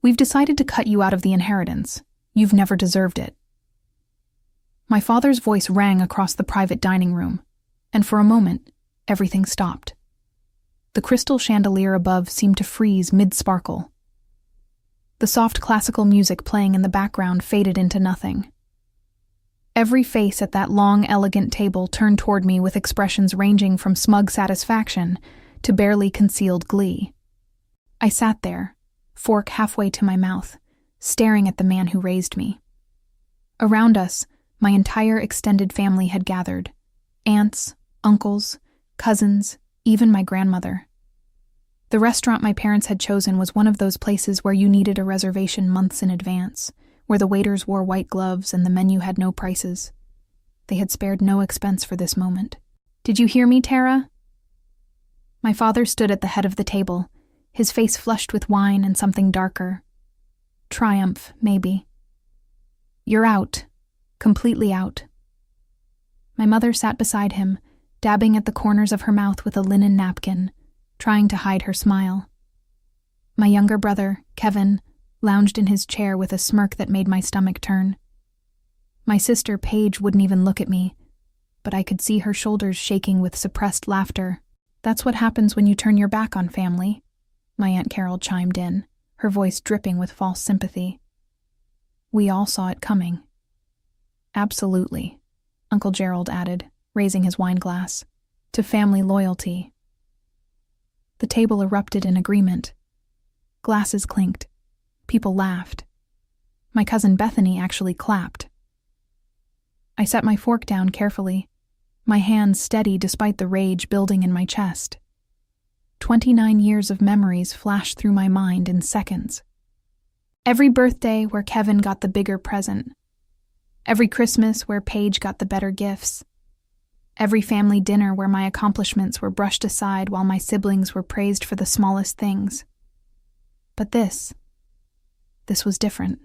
We've decided to cut you out of the inheritance. You've never deserved it." My father's voice rang across the private dining room, and for a moment, everything stopped. The crystal chandelier above seemed to freeze mid-sparkle. The soft classical music playing in the background faded into nothing. Every face at that long, elegant table turned toward me with expressions ranging from smug satisfaction to barely concealed glee. I sat there, fork halfway to my mouth, staring at the man who raised me. Around us, my entire extended family had gathered: aunts, uncles, cousins, even my grandmother. The restaurant my parents had chosen was one of those places where you needed a reservation months in advance, where the waiters wore white gloves and the menu had no prices. They had spared no expense for this moment. "Did you hear me, Tara?" My father stood at the head of the table, his face flushed with wine and something darker. Triumph, maybe. "You're out. Completely out." My mother sat beside him, dabbing at the corners of her mouth with a linen napkin, trying to hide her smile. My younger brother, Kevin, lounged in his chair with a smirk that made my stomach turn. My sister, Paige, wouldn't even look at me, but I could see her shoulders shaking with suppressed laughter. "That's what happens when you turn your back on family," my Aunt Carol chimed in, her voice dripping with false sympathy. "We all saw it coming." "Absolutely," Uncle Gerald added, raising his wine glass, "to family loyalty." The table erupted in agreement. Glasses clinked. People laughed. My cousin Bethany actually clapped. I set my fork down carefully, my hands steady despite the rage building in my chest. 29 years of memories flashed through my mind in seconds. Every birthday where Kevin got the bigger present. Every Christmas where Paige got the better gifts. Every family dinner where my accomplishments were brushed aside while my siblings were praised for the smallest things. But this was different.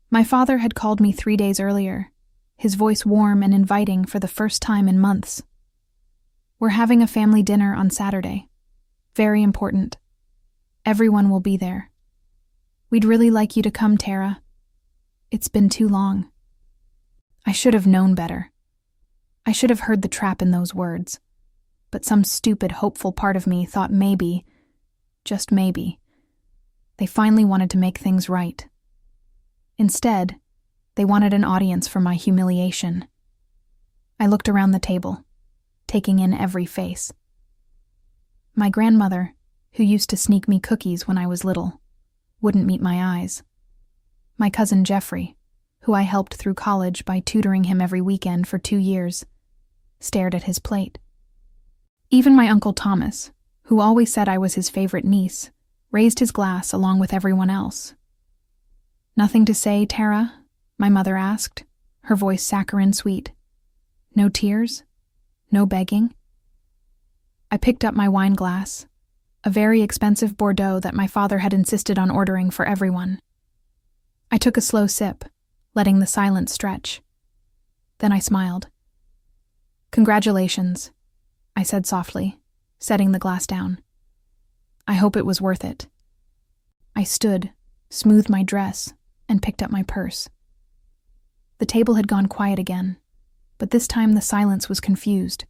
My father had called me 3 days earlier, his voice warm and inviting for the first time in months. "We're having a family dinner on Saturday. Very important. Everyone will be there. We'd really like you to come, Tara. It's been too long." I should have known better. I should have heard the trap in those words. But some stupid, hopeful part of me thought maybe, just maybe, they finally wanted to make things right. Instead, they wanted an audience for my humiliation. I looked around the table, taking in every face. My grandmother, who used to sneak me cookies when I was little, wouldn't meet my eyes. My cousin Jeffrey, who I helped through college by tutoring him every weekend for 2 years, stared at his plate. Even my Uncle Thomas, who always said I was his favorite niece, raised his glass along with everyone else. "Nothing to say, Tara?" my mother asked, her voice saccharine sweet. "No tears? No begging?" I picked up my wine glass, a very expensive Bordeaux that my father had insisted on ordering for everyone. I took a slow sip, letting the silence stretch. Then I smiled. "Congratulations," I said softly, setting the glass down. "I hope it was worth it." I stood, smoothed my dress, and picked up my purse. The table had gone quiet again, but this time the silence was confused.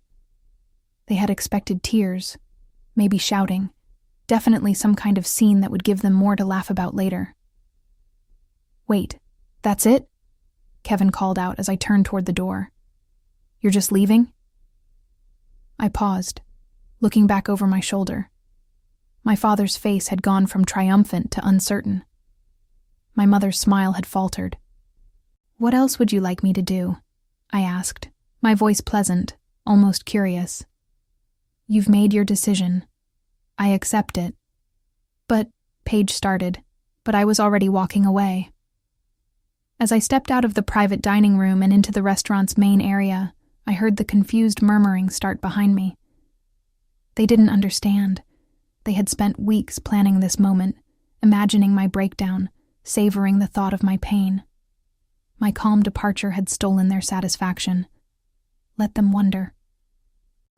They had expected tears, maybe shouting, definitely some kind of scene that would give them more to laugh about later. "Wait, that's it?" Kevin called out as I turned toward the door. "You're just leaving?" I paused, looking back over my shoulder. My father's face had gone from triumphant to uncertain. My mother's smile had faltered. "What else would you like me to do?" I asked, my voice pleasant, almost curious. "You've made your decision. I accept it." "But," Paige started, but I was already walking away. As I stepped out of the private dining room and into the restaurant's main area, I heard the confused murmuring start behind me. They didn't understand. They had spent weeks planning this moment, imagining my breakdown, savoring the thought of my pain. My calm departure had stolen their satisfaction. Let them wonder.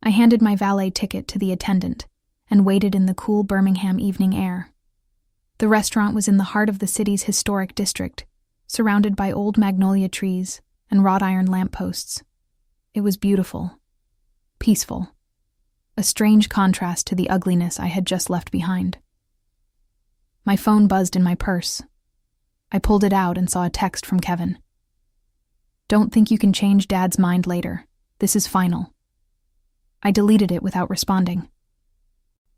I handed my valet ticket to the attendant and waited in the cool Birmingham evening air. The restaurant was in the heart of the city's historic district, surrounded by old magnolia trees and wrought iron lampposts. It was beautiful, peaceful, a strange contrast to the ugliness I had just left behind. My phone buzzed in my purse. I pulled it out and saw a text from Kevin. "Don't think you can change Dad's mind later. This is final." I deleted it without responding.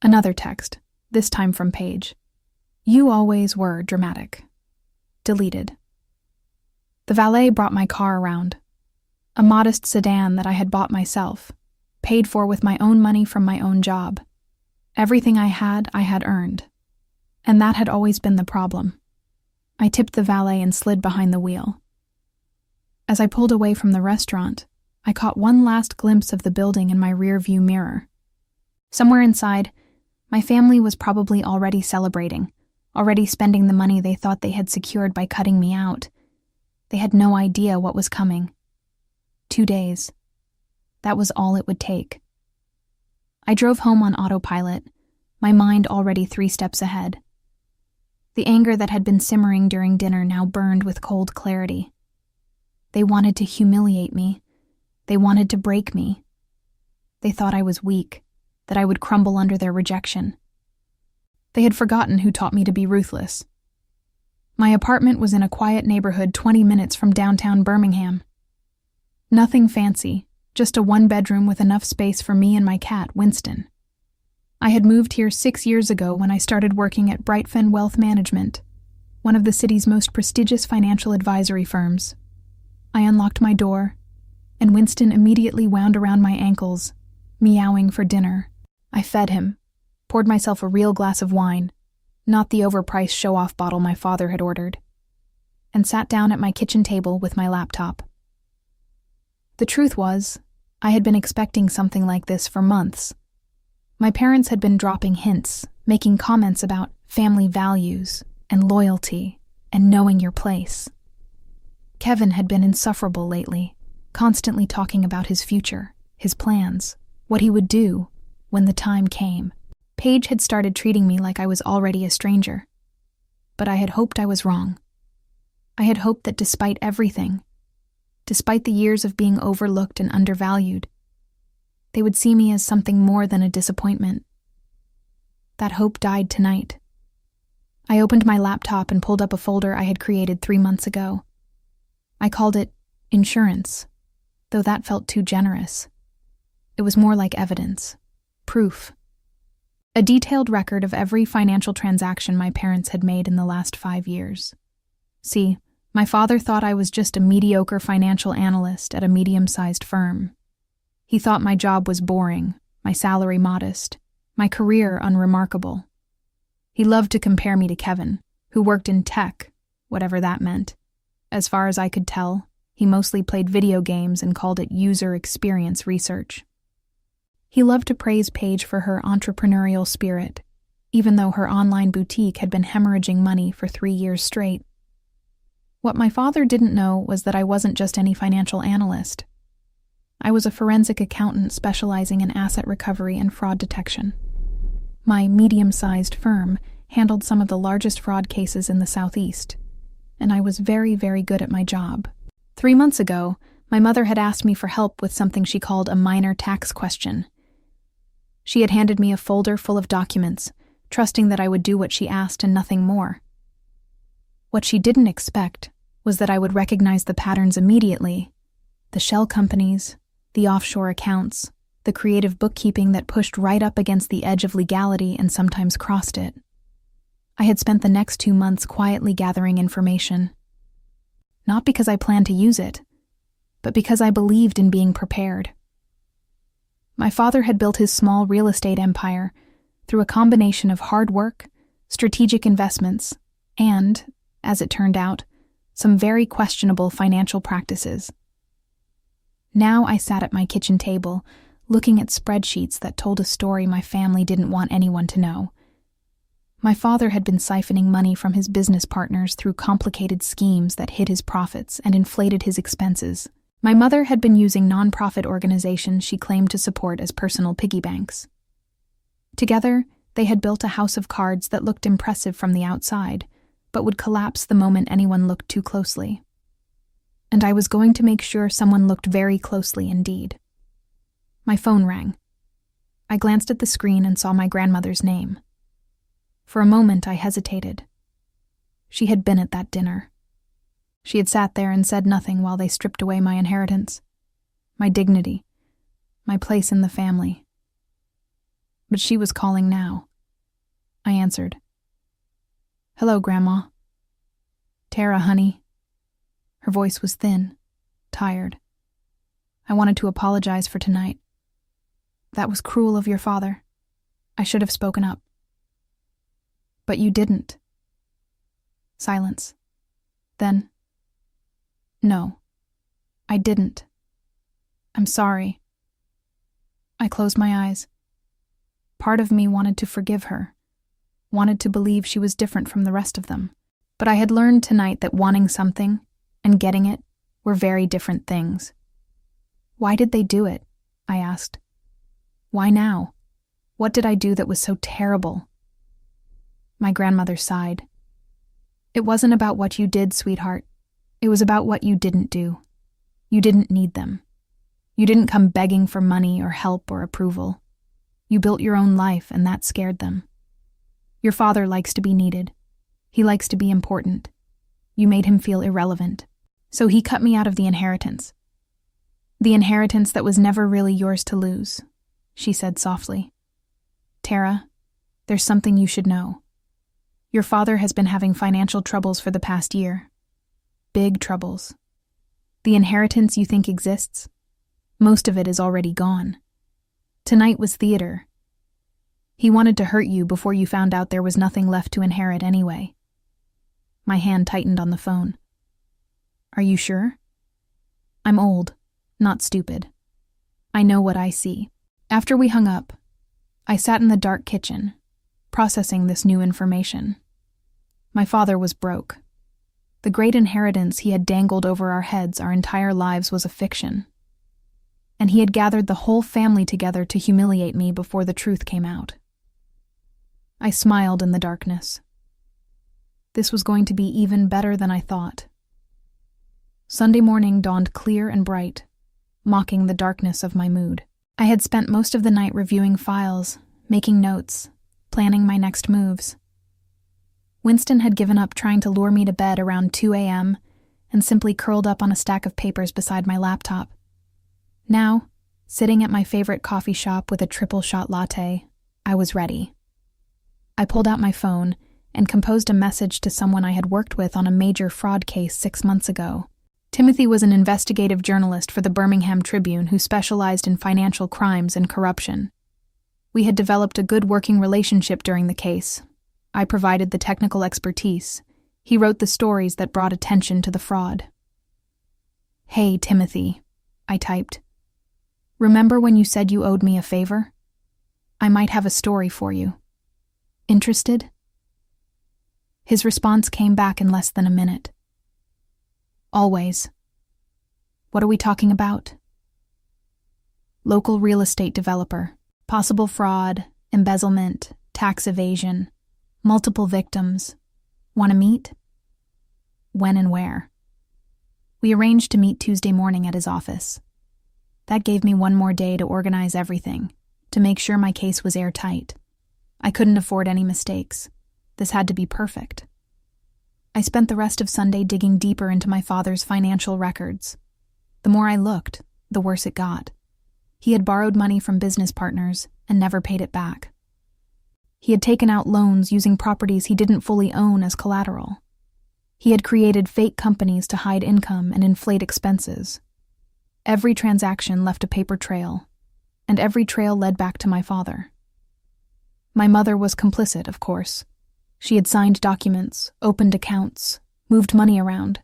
Another text, this time from Paige. "You always were dramatic." Deleted. The valet brought my car around. A modest sedan that I had bought myself, paid for with my own money from my own job. Everything I had earned. And that had always been the problem. I tipped the valet and slid behind the wheel. As I pulled away from the restaurant, I caught one last glimpse of the building in my rear-view mirror. Somewhere inside, my family was probably already celebrating, already spending the money they thought they had secured by cutting me out. They had no idea what was coming. 2 days. That was all it would take. I drove home on autopilot, my mind already 3 steps ahead. The anger that had been simmering during dinner now burned with cold clarity. They wanted to humiliate me. They wanted to break me. They thought I was weak, that I would crumble under their rejection. They had forgotten who taught me to be ruthless. My apartment was in a quiet neighborhood 20 minutes from downtown Birmingham. Nothing fancy, just a 1-bedroom with enough space for me and my cat, Winston. I had moved here 6 years ago when I started working at Brightfen Wealth Management, one of the city's most prestigious financial advisory firms. I unlocked my door, and Winston immediately wound around my ankles, meowing for dinner. I fed him, poured myself a real glass of wine, not the overpriced show-off bottle my father had ordered, and sat down at my kitchen table with my laptop. The truth was, I had been expecting something like this for months. My parents had been dropping hints, making comments about family values and loyalty and knowing your place. Kevin had been insufferable lately, constantly talking about his future, his plans, what he would do when the time came. Paige had started treating me like I was already a stranger. But I had hoped I was wrong. I had hoped that despite everything, despite the years of being overlooked and undervalued, they would see me as something more than a disappointment. That hope died tonight. I opened my laptop and pulled up a folder I had created 3 months ago. I called it insurance, though that felt too generous. It was more like evidence, proof. A detailed record of every financial transaction my parents had made in the last 5 years. See, my father thought I was just a mediocre financial analyst at a medium-sized firm. He thought my job was boring, my salary modest, my career unremarkable. He loved to compare me to Kevin, who worked in tech, whatever that meant. As far as I could tell, he mostly played video games and called it user experience research. He loved to praise Paige for her entrepreneurial spirit, even though her online boutique had been hemorrhaging money for 3 years straight. What my father didn't know was that I wasn't just any financial analyst. I was a forensic accountant specializing in asset recovery and fraud detection. My medium-sized firm handled some of the largest fraud cases in the Southeast, and I was very, very good at my job. 3 months ago, my mother had asked me for help with something she called a minor tax question. She had handed me a folder full of documents, trusting that I would do what she asked and nothing more. What she didn't expect was that I would recognize the patterns immediately: the shell companies, the offshore accounts, the creative bookkeeping that pushed right up against the edge of legality and sometimes crossed it. I had spent the next 2 months quietly gathering information. Not because I planned to use it, but because I believed in being prepared. My father had built his small real estate empire through a combination of hard work, strategic investments, and, as it turned out, some very questionable financial practices. Now I sat at my kitchen table, looking at spreadsheets that told a story my family didn't want anyone to know. My father had been siphoning money from his business partners through complicated schemes that hid his profits and inflated his expenses. My mother had been using nonprofit organizations she claimed to support as personal piggy banks. Together, They had built a house of cards that looked impressive from the outside, but would collapse the moment anyone looked too closely. And I was going to make sure someone looked very closely indeed. My phone rang. I glanced at the screen and saw my grandmother's name. For a moment I hesitated. She had been at that dinner. She had sat there and said nothing while they stripped away my inheritance, my dignity, my place in the family. But she was calling now. I answered. "Hello, Grandma." "Tara, honey." Her voice was thin, tired. "I wanted to apologize for tonight. That was cruel of your father. I should have spoken up." "But you didn't." Silence. Then, "No, I didn't. I'm sorry." I closed my eyes. Part of me wanted to forgive her, wanted to believe she was different from the rest of them. But I had learned tonight that wanting something and getting it were very different things. "Why did they do it?" I asked. "Why now? What did I do that was so terrible?" My grandmother sighed. "It wasn't about what you did, sweetheart. It was about what you didn't do. You didn't need them. You didn't come begging for money or help or approval. You built your own life, and that scared them. Your father likes to be needed. He likes to be important. You made him feel irrelevant. So he cut me out of the inheritance. The inheritance that was never really yours to lose," she said softly. "Tara, there's something you should know. Your father has been having financial troubles for the past year. Big troubles. The inheritance you think exists, most of it is already gone. Tonight was theater. He wanted to hurt you before you found out there was nothing left to inherit anyway." My hand tightened on the phone. "Are you sure?" "I'm old, not stupid. I know what I see." After we hung up, I sat in the dark kitchen, processing this new information. My father was broke. The great inheritance he had dangled over our heads our entire lives was a fiction. And he had gathered the whole family together to humiliate me before the truth came out. I smiled in the darkness. This was going to be even better than I thought. Sunday morning dawned clear and bright, mocking the darkness of my mood. I had spent most of the night reviewing files, making notes, planning my next moves. Winston had given up trying to lure me to bed around 2 a.m. and simply curled up on a stack of papers beside my laptop. Now, sitting at my favorite coffee shop with a triple-shot latte, I was ready. I pulled out my phone and composed a message to someone I had worked with on a major fraud case 6 months ago. Timothy was an investigative journalist for the Birmingham Tribune who specialized in financial crimes and corruption. We had developed a good working relationship during the case. I provided the technical expertise. He wrote the stories that brought attention to the fraud. "Hey, Timothy," I typed. "Remember when you said you owed me a favor? I might have a story for you. Interested?" His response came back in less than a minute. "Always." "What are we talking about?" "Local real estate developer. Possible fraud, embezzlement, tax evasion, multiple victims. Want to meet?" "When and where?" We arranged to meet Tuesday morning at his office. That gave me one more day to organize everything, to make sure my case was airtight. I couldn't afford any mistakes. This had to be perfect. I spent the rest of Sunday digging deeper into my father's financial records. The more I looked, the worse it got. He had borrowed money from business partners and never paid it back. He had taken out loans using properties he didn't fully own as collateral. He had created fake companies to hide income and inflate expenses. Every transaction left a paper trail, and every trail led back to my father. My mother was complicit, of course. She had signed documents, opened accounts, moved money around.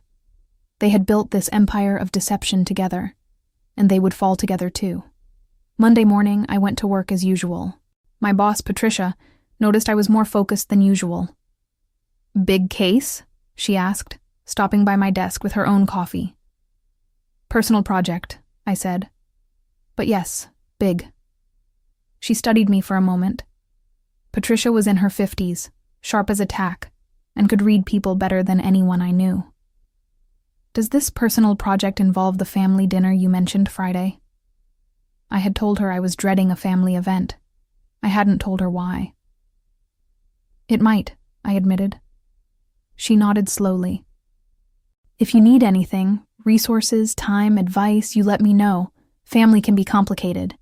They had built this empire of deception together, and they would fall together too. Monday morning, I went to work as usual. My boss, Patricia, noticed I was more focused than usual. "Big case?" she asked, stopping by my desk with her own coffee. "Personal project," I said. "But yes, big." She studied me for a moment. Patricia was in her 50s, sharp as a tack, and could read people better than anyone I knew. Does this personal project involve the family dinner you mentioned Friday? I had told her I was dreading a family event. I hadn't told her why. It might, I admitted. She nodded slowly. If you need anything, resources, time, advice, you let me know. Family can be complicated.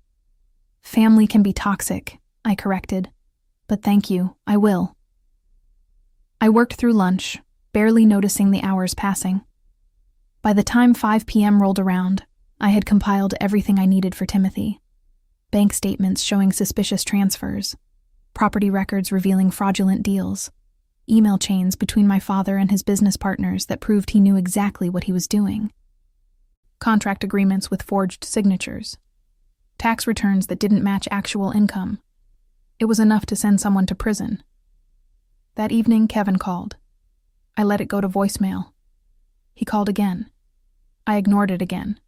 Family can be toxic, I corrected. But thank you, I will. I worked through lunch, barely noticing the hours passing. By the time 5 p.m. rolled around, I had compiled everything I needed for Timothy. Bank statements showing suspicious transfers, property records revealing fraudulent deals, email chains between my father and his business partners that proved he knew exactly what he was doing, contract agreements with forged signatures, tax returns that didn't match actual income. It was enough to send someone to prison. That evening, Kevin called. I let it go to voicemail. He called again. I ignored it again.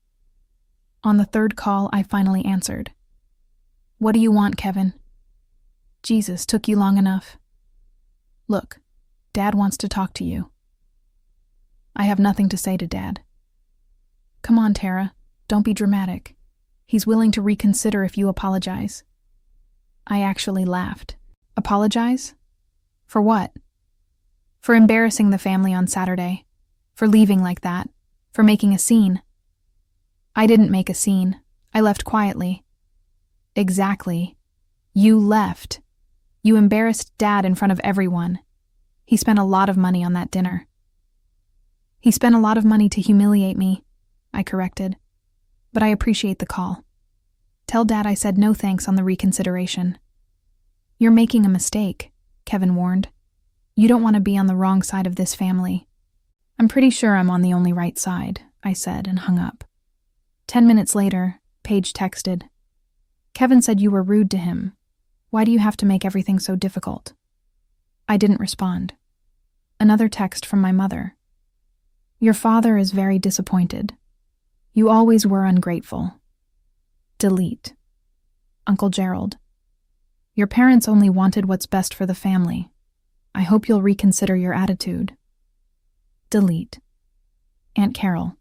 On the third call, I finally answered. What do you want, Kevin? Jesus, took you long enough. Look, Dad wants to talk to you. I have nothing to say to Dad. Come on, Tara, don't be dramatic. He's willing to reconsider if you apologize. I actually laughed. Apologize? For what? For embarrassing the family on Saturday. For leaving like that. For making a scene. I didn't make a scene. I left quietly. Exactly. You left. You embarrassed Dad in front of everyone. He spent a lot of money on that dinner. He spent a lot of money to humiliate me, I corrected. But I appreciate the call. Tell Dad I said no thanks on the reconsideration. You're making a mistake, Kevin warned. You don't want to be on the wrong side of this family. I'm pretty sure I'm on the only right side, I said and hung up. 10 minutes later, Paige texted. Kevin said you were rude to him. Why do you have to make everything so difficult? I didn't respond. Another text from my mother. Your father is very disappointed. You always were ungrateful. Delete. Uncle Gerald. Your parents only wanted what's best for the family. I hope you'll reconsider your attitude. Delete. Aunt Carol.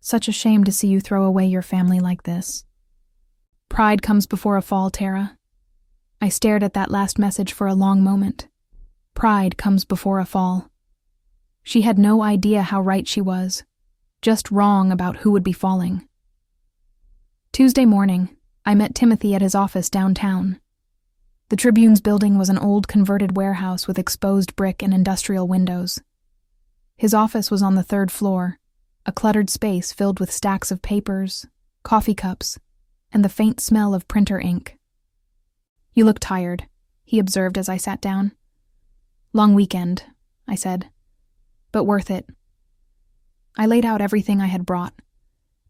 Such a shame to see you throw away your family like this. Pride comes before a fall, Tara. I stared at that last message for a long moment. Pride comes before a fall. She had no idea how right she was, just wrong about who would be falling. Tuesday morning, I met Timothy at his office downtown. The Tribune's building was an old converted warehouse with exposed brick and industrial windows. His office was on the 3rd floor, a cluttered space filled with stacks of papers, coffee cups, and the faint smell of printer ink. You look tired, he observed as I sat down. Long weekend, I said, but worth it. I laid out everything I had brought.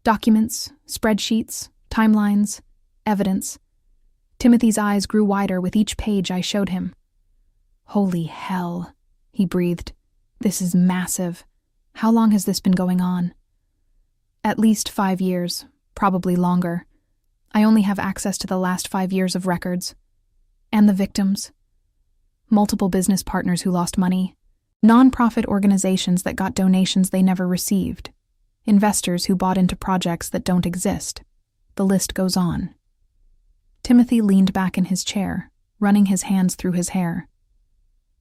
Documents, spreadsheets, timelines, evidence. Timothy's eyes grew wider with each page I showed him. Holy hell, he breathed. This is massive. How long has this been going on? At least 5 years, probably longer. I only have access to the last 5 years of records. And the victims. Multiple business partners who lost money. Non-profit organizations that got donations they never received. Investors who bought into projects that don't exist. The list goes on. Timothy leaned back in his chair, running his hands through his hair.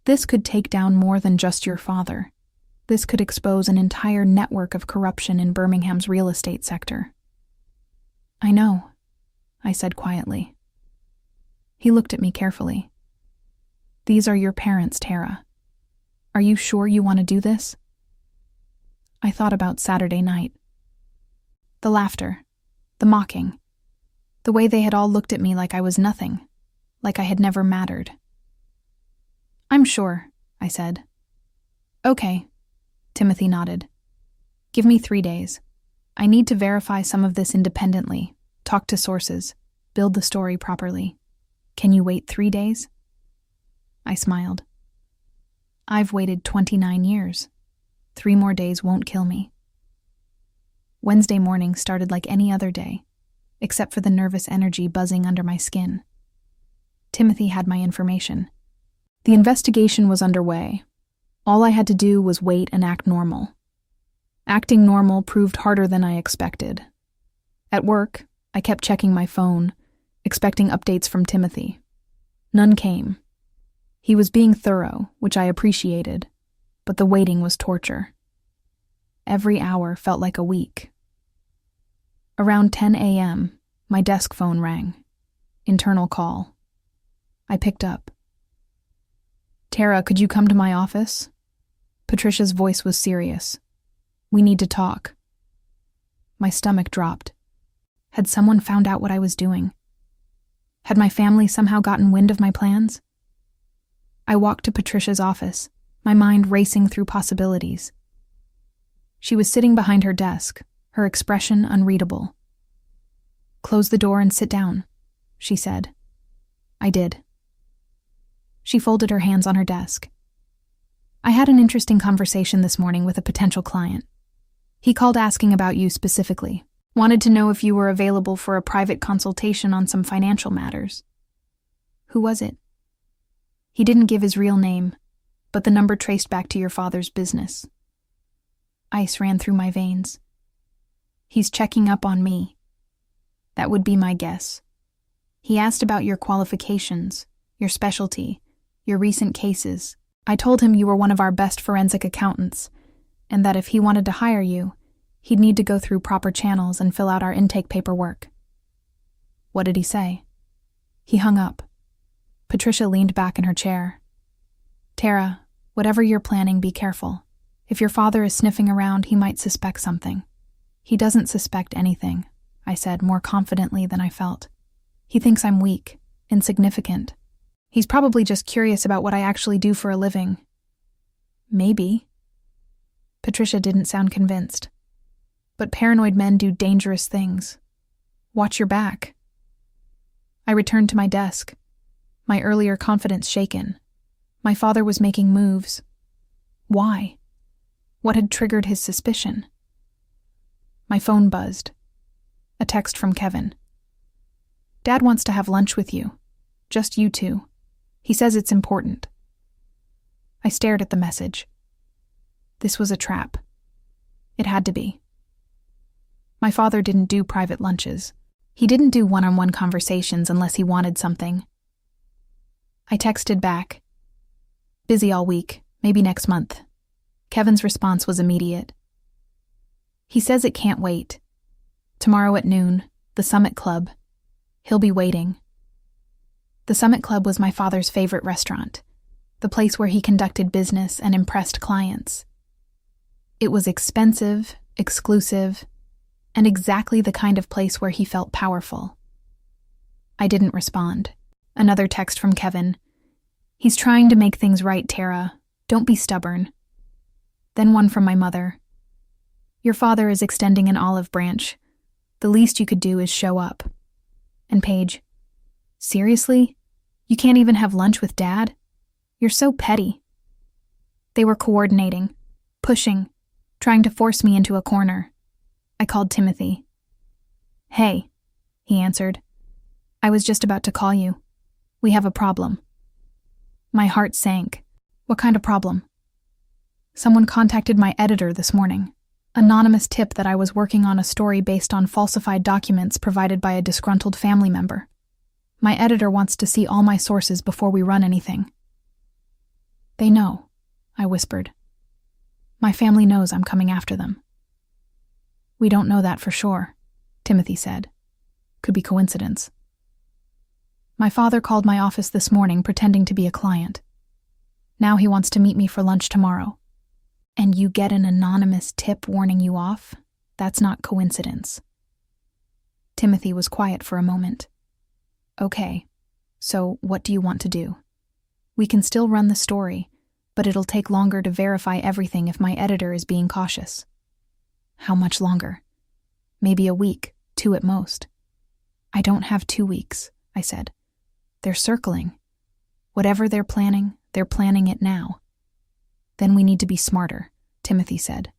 This could take down more than just your father. This could expose an entire network of corruption in Birmingham's real estate sector. I know, I said quietly. He looked at me carefully. These are your parents, Tara. Are you sure you want to do this? I thought about Saturday night. The laughter, the mocking, the way they had all looked at me like I was nothing, like I had never mattered. I'm sure, I said. Okay, Timothy nodded. Give me 3 days. I need to verify some of this independently, talk to sources, build the story properly. Can you wait 3 days? I smiled. I've waited 29 years. 3 more days won't kill me. Wednesday morning started like any other day, except for the nervous energy buzzing under my skin. Timothy had my information. The investigation was underway. All I had to do was wait and act normal. Acting normal proved harder than I expected. At work, I kept checking my phone, expecting updates from Timothy. None came. He was being thorough, which I appreciated, but the waiting was torture. Every hour felt like a week. Around 10 a.m., my desk phone rang. Internal call. I picked up. "Tara, could you come to my office?" Patricia's voice was serious. "We need to talk." My stomach dropped. Had someone found out what I was doing? Had my family somehow gotten wind of my plans? I walked to Patricia's office, my mind racing through possibilities. She was sitting behind her desk, her expression unreadable. "Close the door and sit down," she said. I did. She folded her hands on her desk. "I had an interesting conversation this morning with a potential client. He called asking about you specifically. Wanted to know if you were available for a private consultation on some financial matters." "Who was it?" "He didn't give his real name, but the number traced back to your father's business." Ice ran through my veins. "He's checking up on me." "That would be my guess. He asked about your qualifications, your specialty, your recent cases. I told him you were one of our best forensic accountants, and that if he wanted to hire you, he'd need to go through proper channels and fill out our intake paperwork." "What did he say?" He hung up. Patricia leaned back in her chair. "Tara, whatever you're planning, be careful. If your father is sniffing around, he might suspect something." "He doesn't suspect anything," I said more confidently than I felt. "He thinks I'm weak, insignificant. He's probably just curious about what I actually do for a living." "Maybe." Patricia didn't sound convinced. "But paranoid men do dangerous things. Watch your back." I returned to my desk, my earlier confidence shaken. My father was making moves. Why? What had triggered his suspicion? My phone buzzed. A text from Kevin. "Dad wants to have lunch with you. Just you two. He says it's important." I stared at the message. This was a trap. It had to be. My father didn't do private lunches. He didn't do one-on-one conversations unless he wanted something. I texted back. "Busy all week, maybe next month." Kevin's response was immediate. "He says it can't wait. Tomorrow at noon, the Summit Club. He'll be waiting." The Summit Club was my father's favorite restaurant, the place where he conducted business and impressed clients. It was expensive, exclusive, and exactly the kind of place where he felt powerful. I didn't respond. Another text from Kevin. "He's trying to make things right, Tara. Don't be stubborn." Then one from my mother. "Your father is extending an olive branch. The least you could do is show up." And Paige. "Seriously? You can't even have lunch with Dad? You're so petty." They were coordinating, pushing, trying to force me into a corner. I called Timothy. "Hey," he answered. "I was just about to call you. We have a problem." My heart sank. "What kind of problem?" "Someone contacted my editor this morning. Anonymous tip that I was working on a story based on falsified documents provided by a disgruntled family member. My editor wants to see all my sources before we run anything." "They know," I whispered. "My family knows I'm coming after them." "We don't know that for sure," Timothy said. "Could be coincidence." "My father called my office this morning pretending to be a client. Now he wants to meet me for lunch tomorrow. And you get an anonymous tip warning you off? That's not coincidence." Timothy was quiet for a moment. "Okay, so what do you want to do? We can still run the story, but it'll take longer to verify everything if my editor is being cautious." "How much longer?" "Maybe a week, 2 at most." "I don't have 2 weeks," I said. "They're circling. Whatever they're planning it now." "Then we need to be smarter," Timothy said.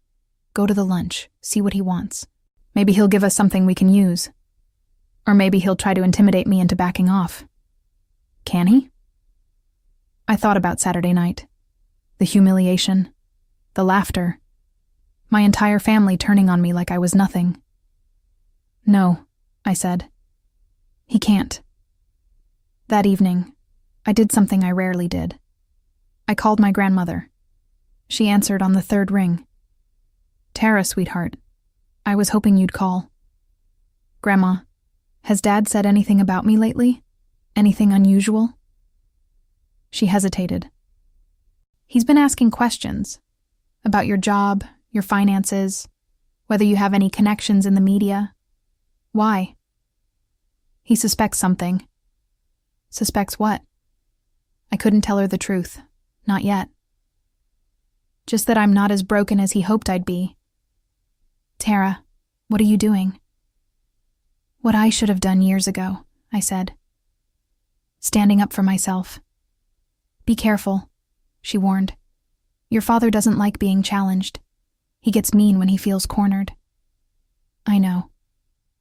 "Go to the lunch, see what he wants. Maybe he'll give us something we can use. Or maybe he'll try to intimidate me into backing off." Can he? I thought about Saturday night. The humiliation. The laughter. My entire family turning on me like I was nothing. No, I said. He can't. That evening, I did something I rarely did. I called my grandmother. She answered on the third ring. Tara, sweetheart, I was hoping you'd call. Grandma, has Dad said anything about me lately? Anything unusual? She hesitated. He's been asking questions about your job, your finances, whether you have any connections in the media. Why? He suspects something. Suspects what? I couldn't tell her the truth. Not yet. Just that I'm not as broken as he hoped I'd be. Tara, what are you doing? What I should have done years ago, I said. Standing up for myself. Be careful, she warned. Your father doesn't like being challenged. He gets mean when he feels cornered. I know.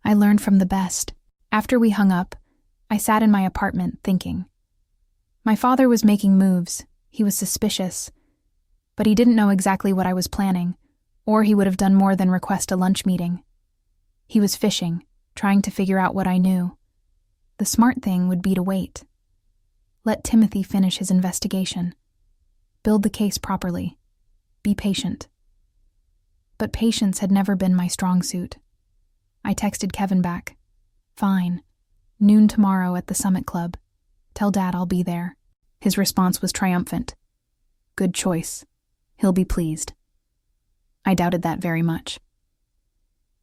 I learned from the best. After we hung up, I sat in my apartment thinking. My father was making moves. He was suspicious. But he didn't know exactly what I was planning, or he would have done more than request a lunch meeting. He was fishing, trying to figure out what I knew. The smart thing would be to wait. Let Timothy finish his investigation. Build the case properly. Be patient. But patience had never been my strong suit. I texted Kevin back. Fine. Noon tomorrow at the Summit Club. Tell Dad I'll be there. His response was triumphant. Good choice. He'll be pleased. I doubted that very much.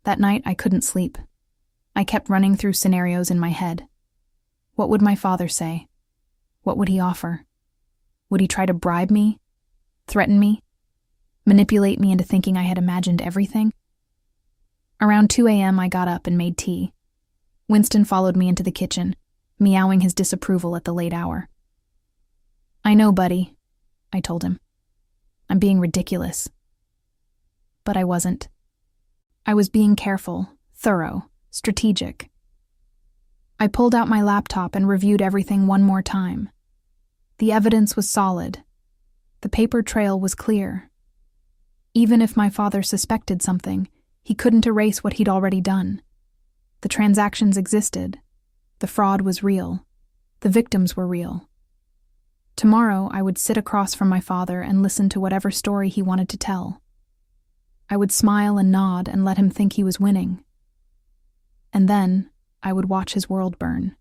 That night I couldn't sleep. I kept running through scenarios in my head. What would my father say? What would he offer? Would he try to bribe me? Threaten me? Manipulate me into thinking I had imagined everything? Around 2 a.m. I got up and made tea. Winston followed me into the kitchen, meowing his disapproval at the late hour. I know, buddy, I told him. I'm being ridiculous. But I wasn't. I was being careful, thorough, strategic. I pulled out my laptop and reviewed everything one more time. The evidence was solid. The paper trail was clear. Even if my father suspected something, he couldn't erase what he'd already done. The transactions existed. The fraud was real. The victims were real. Tomorrow, I would sit across from my father and listen to whatever story he wanted to tell. I would smile and nod and let him think he was winning. And then, I would watch his world burn.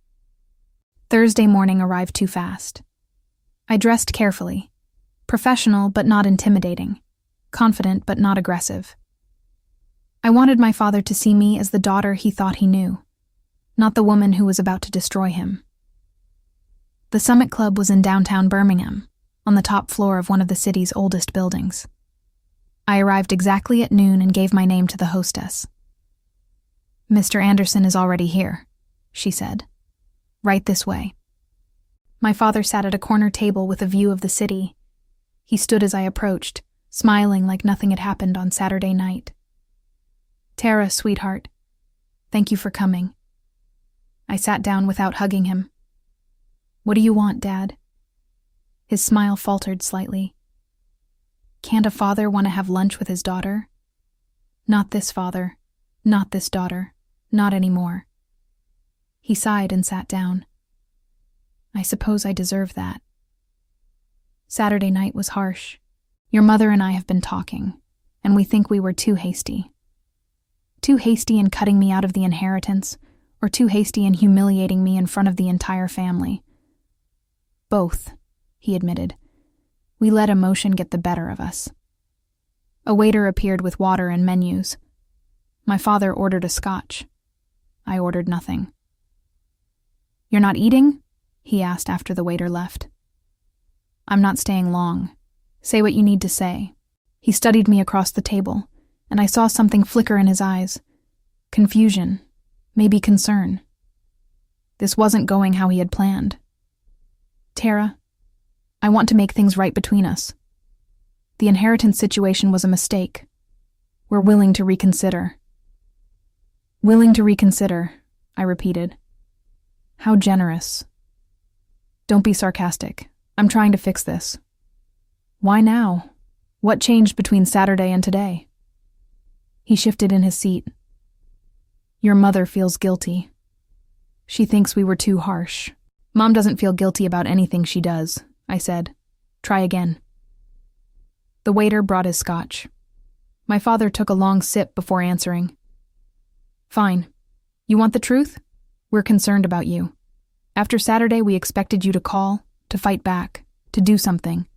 Thursday morning arrived too fast. I dressed carefully. Professional but not intimidating. Confident but not aggressive. I wanted my father to see me as the daughter he thought he knew, not the woman who was about to destroy him. The Summit Club was in downtown Birmingham, on the top floor of one of the city's oldest buildings. I arrived exactly at noon and gave my name to the hostess. Mr. Anderson is already here, she said. Right this way. My father sat at a corner table with a view of the city. He stood as I approached, smiling like nothing had happened on Saturday night. Tara, sweetheart, thank you for coming. I sat down without hugging him. What do you want, Dad? His smile faltered slightly. Can't a father want to have lunch with his daughter? Not this father, not this daughter, not anymore. He sighed and sat down. I suppose I deserve that. Saturday night was harsh. Your mother and I have been talking, and we think we were too hasty. Too hasty in cutting me out of the inheritance, or too hasty in humiliating me in front of the entire family. Both, he admitted. We let emotion get the better of us. A waiter appeared with water and menus. My father ordered a scotch. I ordered nothing. You're not eating? He asked after the waiter left. I'm not staying long. Say what you need to say. He studied me across the table, and I saw something flicker in his eyes. Confusion, maybe concern. This wasn't going how he had planned. Tara, I want to make things right between us. The inheritance situation was a mistake. We're willing to reconsider. Willing to reconsider, I repeated. How generous. Don't be sarcastic. I'm trying to fix this. Why now? What changed between Saturday and today? He shifted in his seat. Your mother feels guilty. She thinks we were too harsh. Mom doesn't feel guilty about anything she does, I said. Try again. The waiter brought his scotch. My father took a long sip before answering. Fine. You want the truth? We're concerned about you. After Saturday, we expected you to call, to fight back, to do something.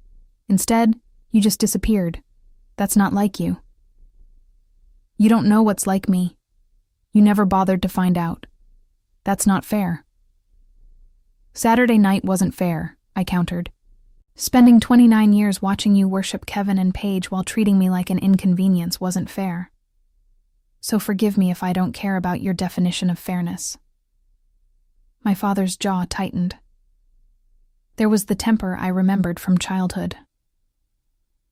Instead, you just disappeared. That's not like you. You don't know what's like me. You never bothered to find out. That's not fair. Saturday night wasn't fair, I countered. Spending 29 years watching you worship Kevin and Paige while treating me like an inconvenience wasn't fair. So forgive me if I don't care about your definition of fairness. My father's jaw tightened. There was the temper I remembered from childhood.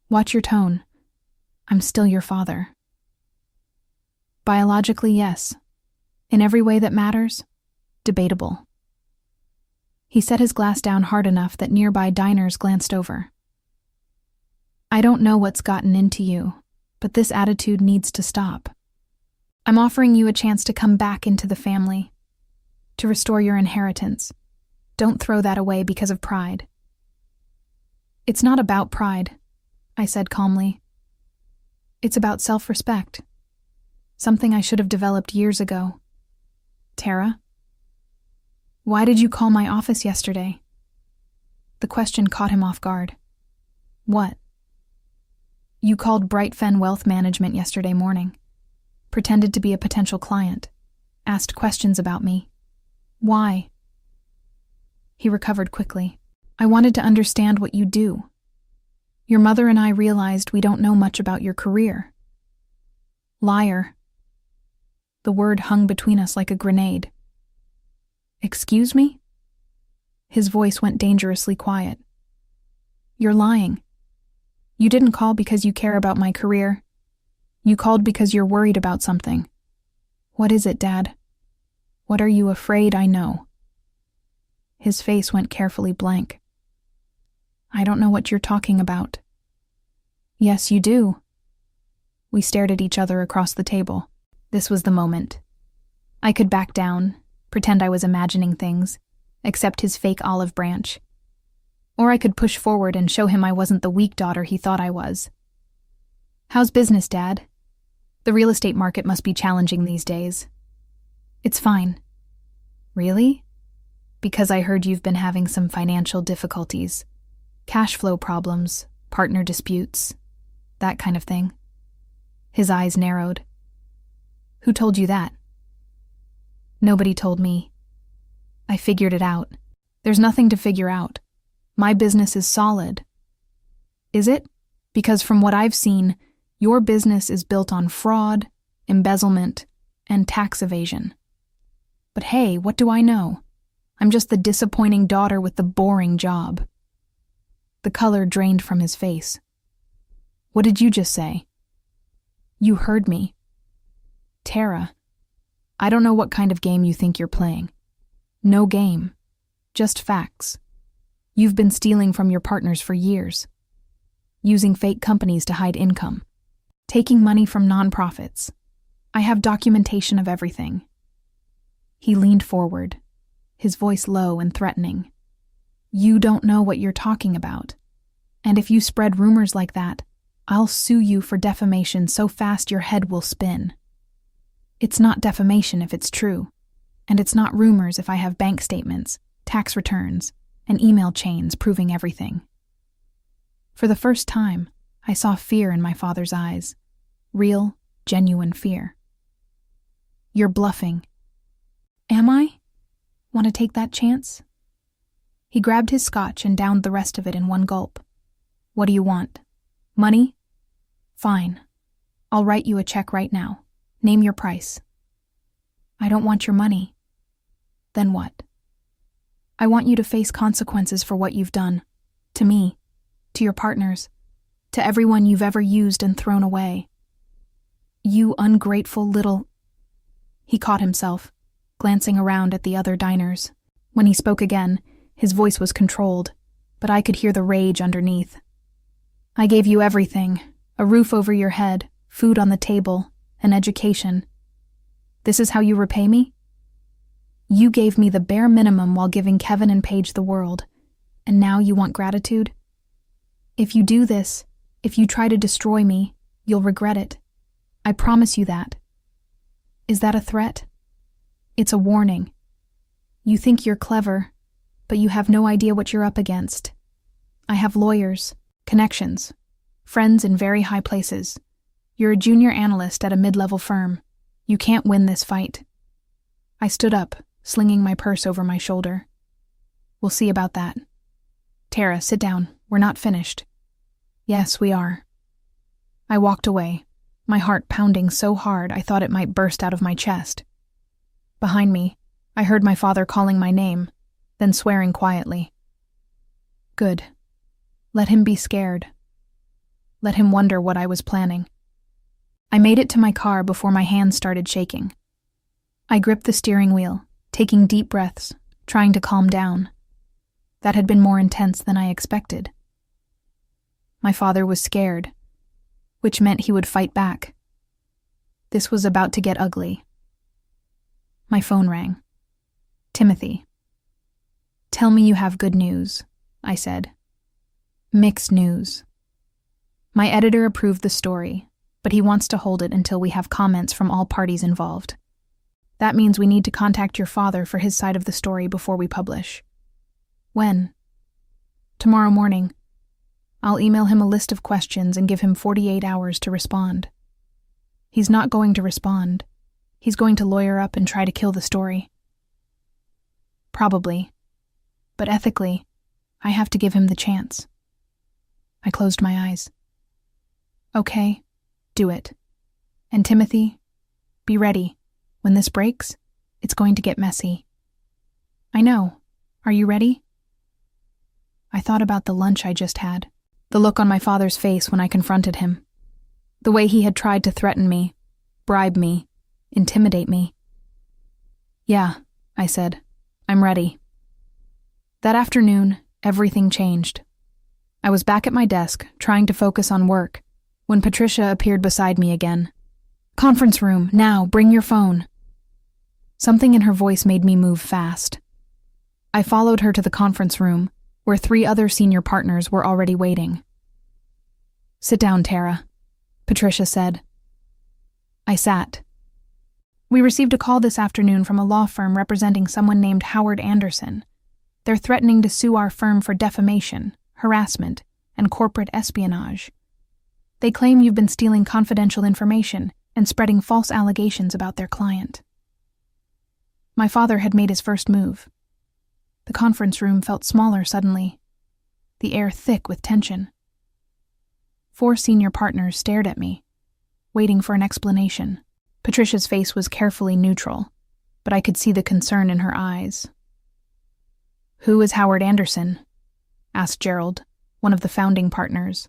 Watch your tone. I'm still your father. Biologically, yes. In every way that matters, debatable. He set his glass down hard enough that nearby diners glanced over. I don't know what's gotten into you, but this attitude needs to stop. I'm offering you a chance to come back into the family, to restore your inheritance. Don't throw that away because of pride. It's not about pride, I said calmly. It's about self-respect. Something I should have developed years ago. Tara? Why did you call my office yesterday? The question caught him off guard. What? You called Bright Fen Wealth Management yesterday morning. Pretended to be a potential client. Asked questions about me. Why? He recovered quickly. I wanted to understand what you do. Your mother and I realized we don't know much about your career. Liar. The word hung between us like a grenade. Excuse me? His voice went dangerously quiet. You're lying. You didn't call because you care about my career. You called because you're worried about something. What is it, Dad? What are you afraid I know? His face went carefully blank. I don't know what you're talking about. Yes, you do. We stared at each other across the table. This was the moment. I could back down, pretend I was imagining things, accept his fake olive branch. Or I could push forward and show him I wasn't the weak daughter he thought I was. How's business, Dad? The real estate market must be challenging these days. It's fine. Really? Because I heard you've been having some financial difficulties. Cash flow problems, partner disputes, that kind of thing. His eyes narrowed. Who told you that? Nobody told me. I figured it out. There's nothing to figure out. My business is solid. Is it? Because from what I've seen, your business is built on fraud, embezzlement, and tax evasion. But hey, what do I know? I'm just the disappointing daughter with the boring job. The color drained from his face. What did you just say? You heard me. Tara, I don't know what kind of game you think you're playing. No game. Just facts. You've been stealing from your partners for years. Using fake companies to hide income. Taking money from nonprofits. I have documentation of everything. He leaned forward, his voice low and threatening. You don't know what you're talking about. And if you spread rumors like that, I'll sue you for defamation so fast your head will spin. It's not defamation if it's true. And it's not rumors if I have bank statements, tax returns, and email chains proving everything. For the first time, I saw fear in my father's eyes. Real, genuine fear. You're bluffing. Am I? Want to take that chance? He grabbed his scotch and downed the rest of it in one gulp. What do you want? Money? Fine. I'll write you a check right now. Name your price. I don't want your money. Then what? I want you to face consequences for what you've done. To me, to your partners, to everyone you've ever used and thrown away. You ungrateful little... He caught himself, glancing around at the other diners. When he spoke again, His voice was controlled, but I could hear the rage underneath. I gave you everything, a roof over your head, food on the table, an education. This is how you repay me? You gave me the bare minimum while giving Kevin and Paige the world, and now you want gratitude? If you do this, if you try to destroy me, you'll regret it. I promise you that. Is that a threat? It's a warning. You think you're clever, but you have no idea what you're up against. I have lawyers, connections, friends in very high places. You're a junior analyst at a mid-level firm. You can't win this fight. I stood up, slinging my purse over my shoulder. We'll see about that. Tara, sit down. We're not finished. Yes, we are. I walked away, my heart pounding so hard I thought it might burst out of my chest. Behind me, I heard my father calling my name, then swearing quietly. Good. Let him be scared. Let him wonder what I was planning. I made it to my car before my hands started shaking. I gripped the steering wheel, taking deep breaths, trying to calm down. That had been more intense than I expected. My father was scared, which meant he would fight back. This was about to get ugly. My phone rang. Timothy. Tell me you have good news, I said. Mixed news. My editor approved the story, but he wants to hold it until we have comments from all parties involved. That means we need to contact your father for his side of the story before we publish. When? Tomorrow morning. I'll email him a list of questions and give him 48 hours to respond. He's not going to respond. He's going to lawyer up and try to kill the story. Probably. But ethically, I have to give him the chance. I closed my eyes. Okay, do it. And Timothy, be ready. When this breaks, it's going to get messy. I know. Are you ready? I thought about the lunch I just had. The look on my father's face when I confronted him. The way he had tried to threaten me, bribe me, intimidate me. Yeah, I said. I'm ready. That afternoon, everything changed. I was back at my desk, trying to focus on work, when Patricia appeared beside me again. Conference room, now, bring your phone. Something in her voice made me move fast. I followed her to the conference room, where 3 other senior partners were already waiting. Sit down, Tara, Patricia said. I sat. We received a call this afternoon from a law firm representing someone named Howard Anderson. They're threatening to sue our firm for defamation, harassment, and corporate espionage. They claim you've been stealing confidential information and spreading false allegations about their client. My father had made his first move. The conference room felt smaller suddenly, the air thick with tension. 4 senior partners stared at me, waiting for an explanation. Patricia's face was carefully neutral, but I could see the concern in her eyes. Who is Howard Anderson? Asked Gerald, one of the founding partners.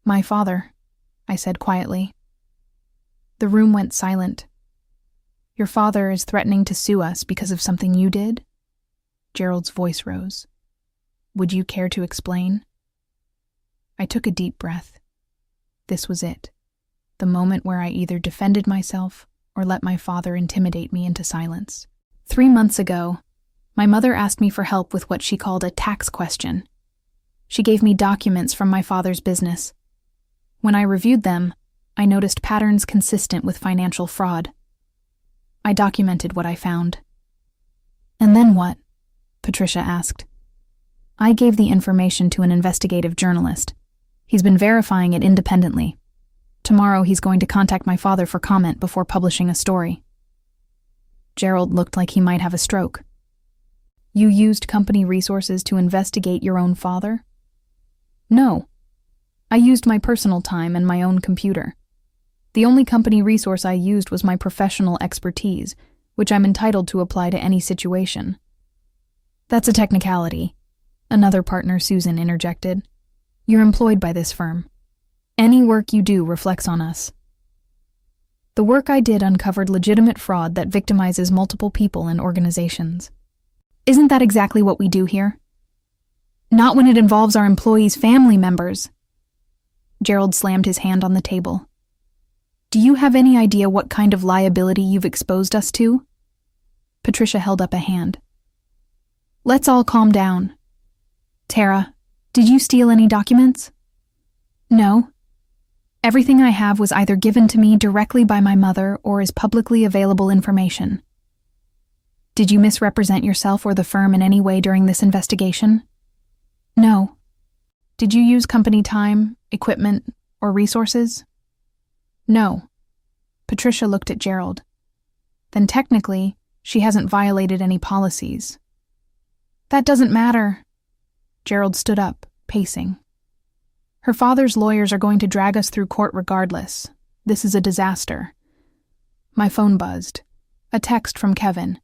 My father, I said quietly. The room went silent. Your father is threatening to sue us because of something you did? Gerald's voice rose. Would you care to explain? I took a deep breath. This was it. The moment where I either defended myself or let my father intimidate me into silence. 3 months ago, my mother asked me for help with what she called a tax question. She gave me documents from my father's business. When I reviewed them, I noticed patterns consistent with financial fraud. I documented what I found. And then what? Patricia asked. I gave the information to an investigative journalist. He's been verifying it independently. Tomorrow he's going to contact my father for comment before publishing a story. Gerald looked like he might have a stroke. You used company resources to investigate your own father? No. I used my personal time and my own computer. The only company resource I used was my professional expertise, which I'm entitled to apply to any situation. That's a technicality, another partner, Susan, interjected. You're employed by this firm. Any work you do reflects on us. The work I did uncovered legitimate fraud that victimizes multiple people and organizations. Isn't that exactly what we do here? Not when it involves our employees' family members. Gerald slammed his hand on the table. Do you have any idea what kind of liability you've exposed us to? Patricia held up a hand. Let's all calm down. Tara, did you steal any documents? No. Everything I have was either given to me directly by my mother or is publicly available information. Did you misrepresent yourself or the firm in any way during this investigation? No. Did you use company time, equipment, or resources? No. Patricia looked at Gerald. Then technically, she hasn't violated any policies. That doesn't matter. Gerald stood up, pacing. Her father's lawyers are going to drag us through court regardless. This is a disaster. My phone buzzed. A text from Kevin.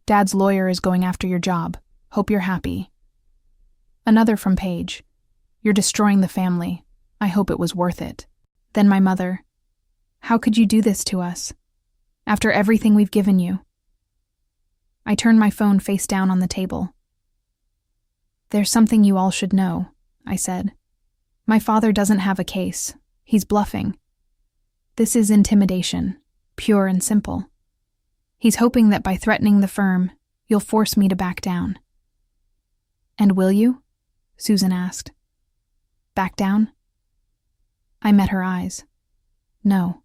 Dad's lawyer is going after your job. Hope you're happy. Another from Paige. You're destroying the family. I hope it was worth it. Then my mother. How could you do this to us? After everything we've given you. I turned my phone face down on the table. There's something you all should know, I said. My father doesn't have a case. He's bluffing. This is intimidation, pure and simple. He's hoping that by threatening the firm, you'll force me to back down. And will you? Susan asked. Back down? I met her eyes. No.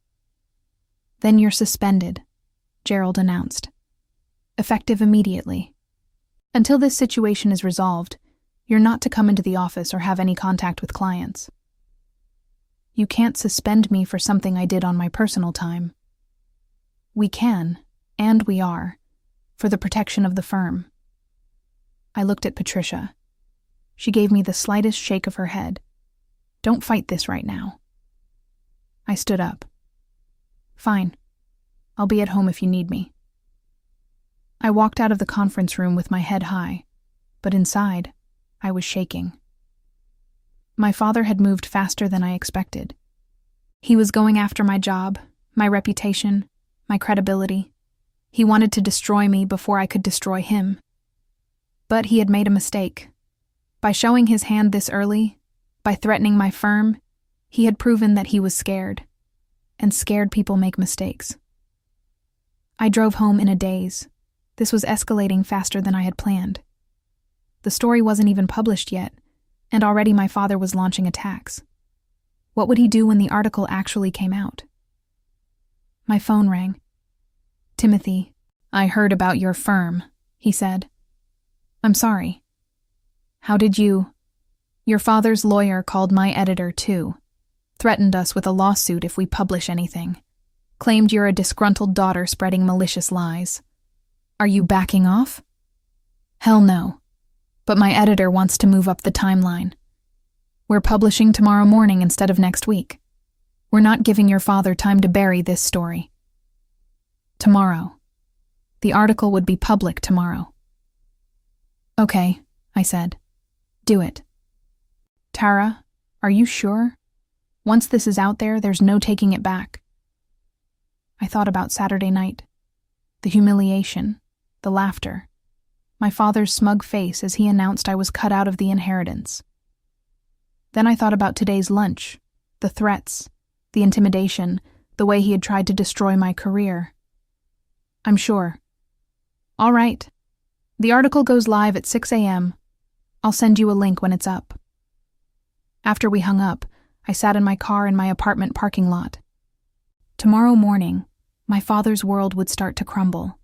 Then you're suspended, Gerald announced. Effective immediately. Until this situation is resolved, you're not to come into the office or have any contact with clients. You can't suspend me for something I did on my personal time. We can, and we are, for the protection of the firm. I looked at Patricia. She gave me the slightest shake of her head. Don't fight this right now. I stood up. Fine. I'll be at home if you need me. I walked out of the conference room with my head high, but inside, I was shaking. My father had moved faster than I expected. He was going after my job, my reputation, my credibility. He wanted to destroy me before I could destroy him. But he had made a mistake. By showing his hand this early, by threatening my firm, he had proven that he was scared. And scared people make mistakes. I drove home in a daze. This was escalating faster than I had planned. The story wasn't even published yet, and already my father was launching attacks. What would he do when the article actually came out? My phone rang. Timothy, I heard about your firm, he said. I'm sorry. How did you? Your father's lawyer called my editor too. Threatened us with a lawsuit if we publish anything. Claimed you're a disgruntled daughter spreading malicious lies. Are you backing off? Hell no. But my editor wants to move up the timeline. We're publishing tomorrow morning instead of next week. We're not giving your father time to bury this story. Tomorrow. The article would be public tomorrow. Okay, I said. Do it. Tara, are you sure? Once this is out there, there's no taking it back. I thought about Saturday night. The humiliation, the laughter. My father's smug face as he announced I was cut out of the inheritance. Then I thought about today's lunch, the threats, the intimidation, the way he had tried to destroy my career. I'm sure. All right. The article goes live at 6 a.m. I'll send you a link when it's up. After we hung up, I sat in my car in my apartment parking lot. Tomorrow morning, my father's world would start to crumble.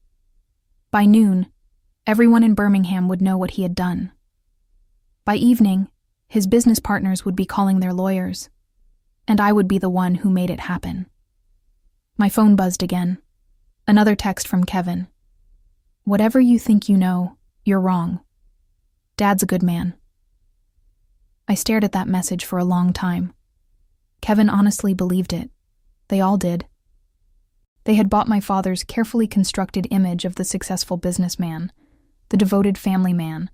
By noon, everyone in Birmingham would know what he had done. By evening, his business partners would be calling their lawyers, and I would be the one who made it happen. My phone buzzed again. Another text from Kevin. Whatever you think you know, you're wrong. Dad's a good man. I stared at that message for a long time. Kevin honestly believed it. They all did. They had bought my father's carefully constructed image of the successful businessman, the devoted family man,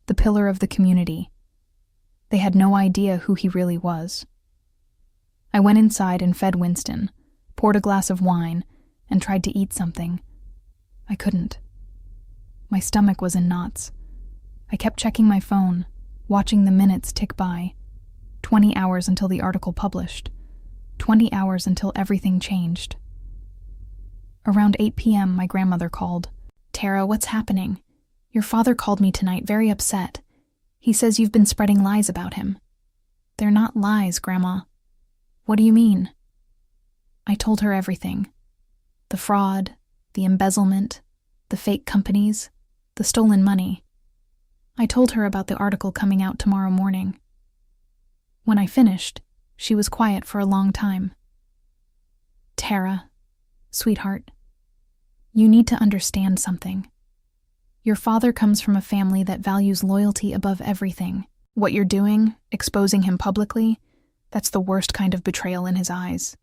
the pillar of the community. They had no idea who he really was. I went inside and fed Winston, poured a glass of wine, and tried to eat something. I couldn't. My stomach was in knots. I kept checking my phone, watching the minutes tick by. 20 hours until the article published. 20 hours until everything changed. Around 8 p.m., my grandmother called. "Tara, what's happening? Your father called me tonight, very upset. He says you've been spreading lies about him." "They're not lies, Grandma." "What do you mean?" I told her everything. The fraud, the embezzlement, the fake companies, the stolen money. I told her about the article coming out tomorrow morning. When I finished, she was quiet for a long time. "Tara, sweetheart, you need to understand something. Your father comes from a family that values loyalty above everything. What you're doing, exposing him publicly, that's the worst kind of betrayal in his eyes.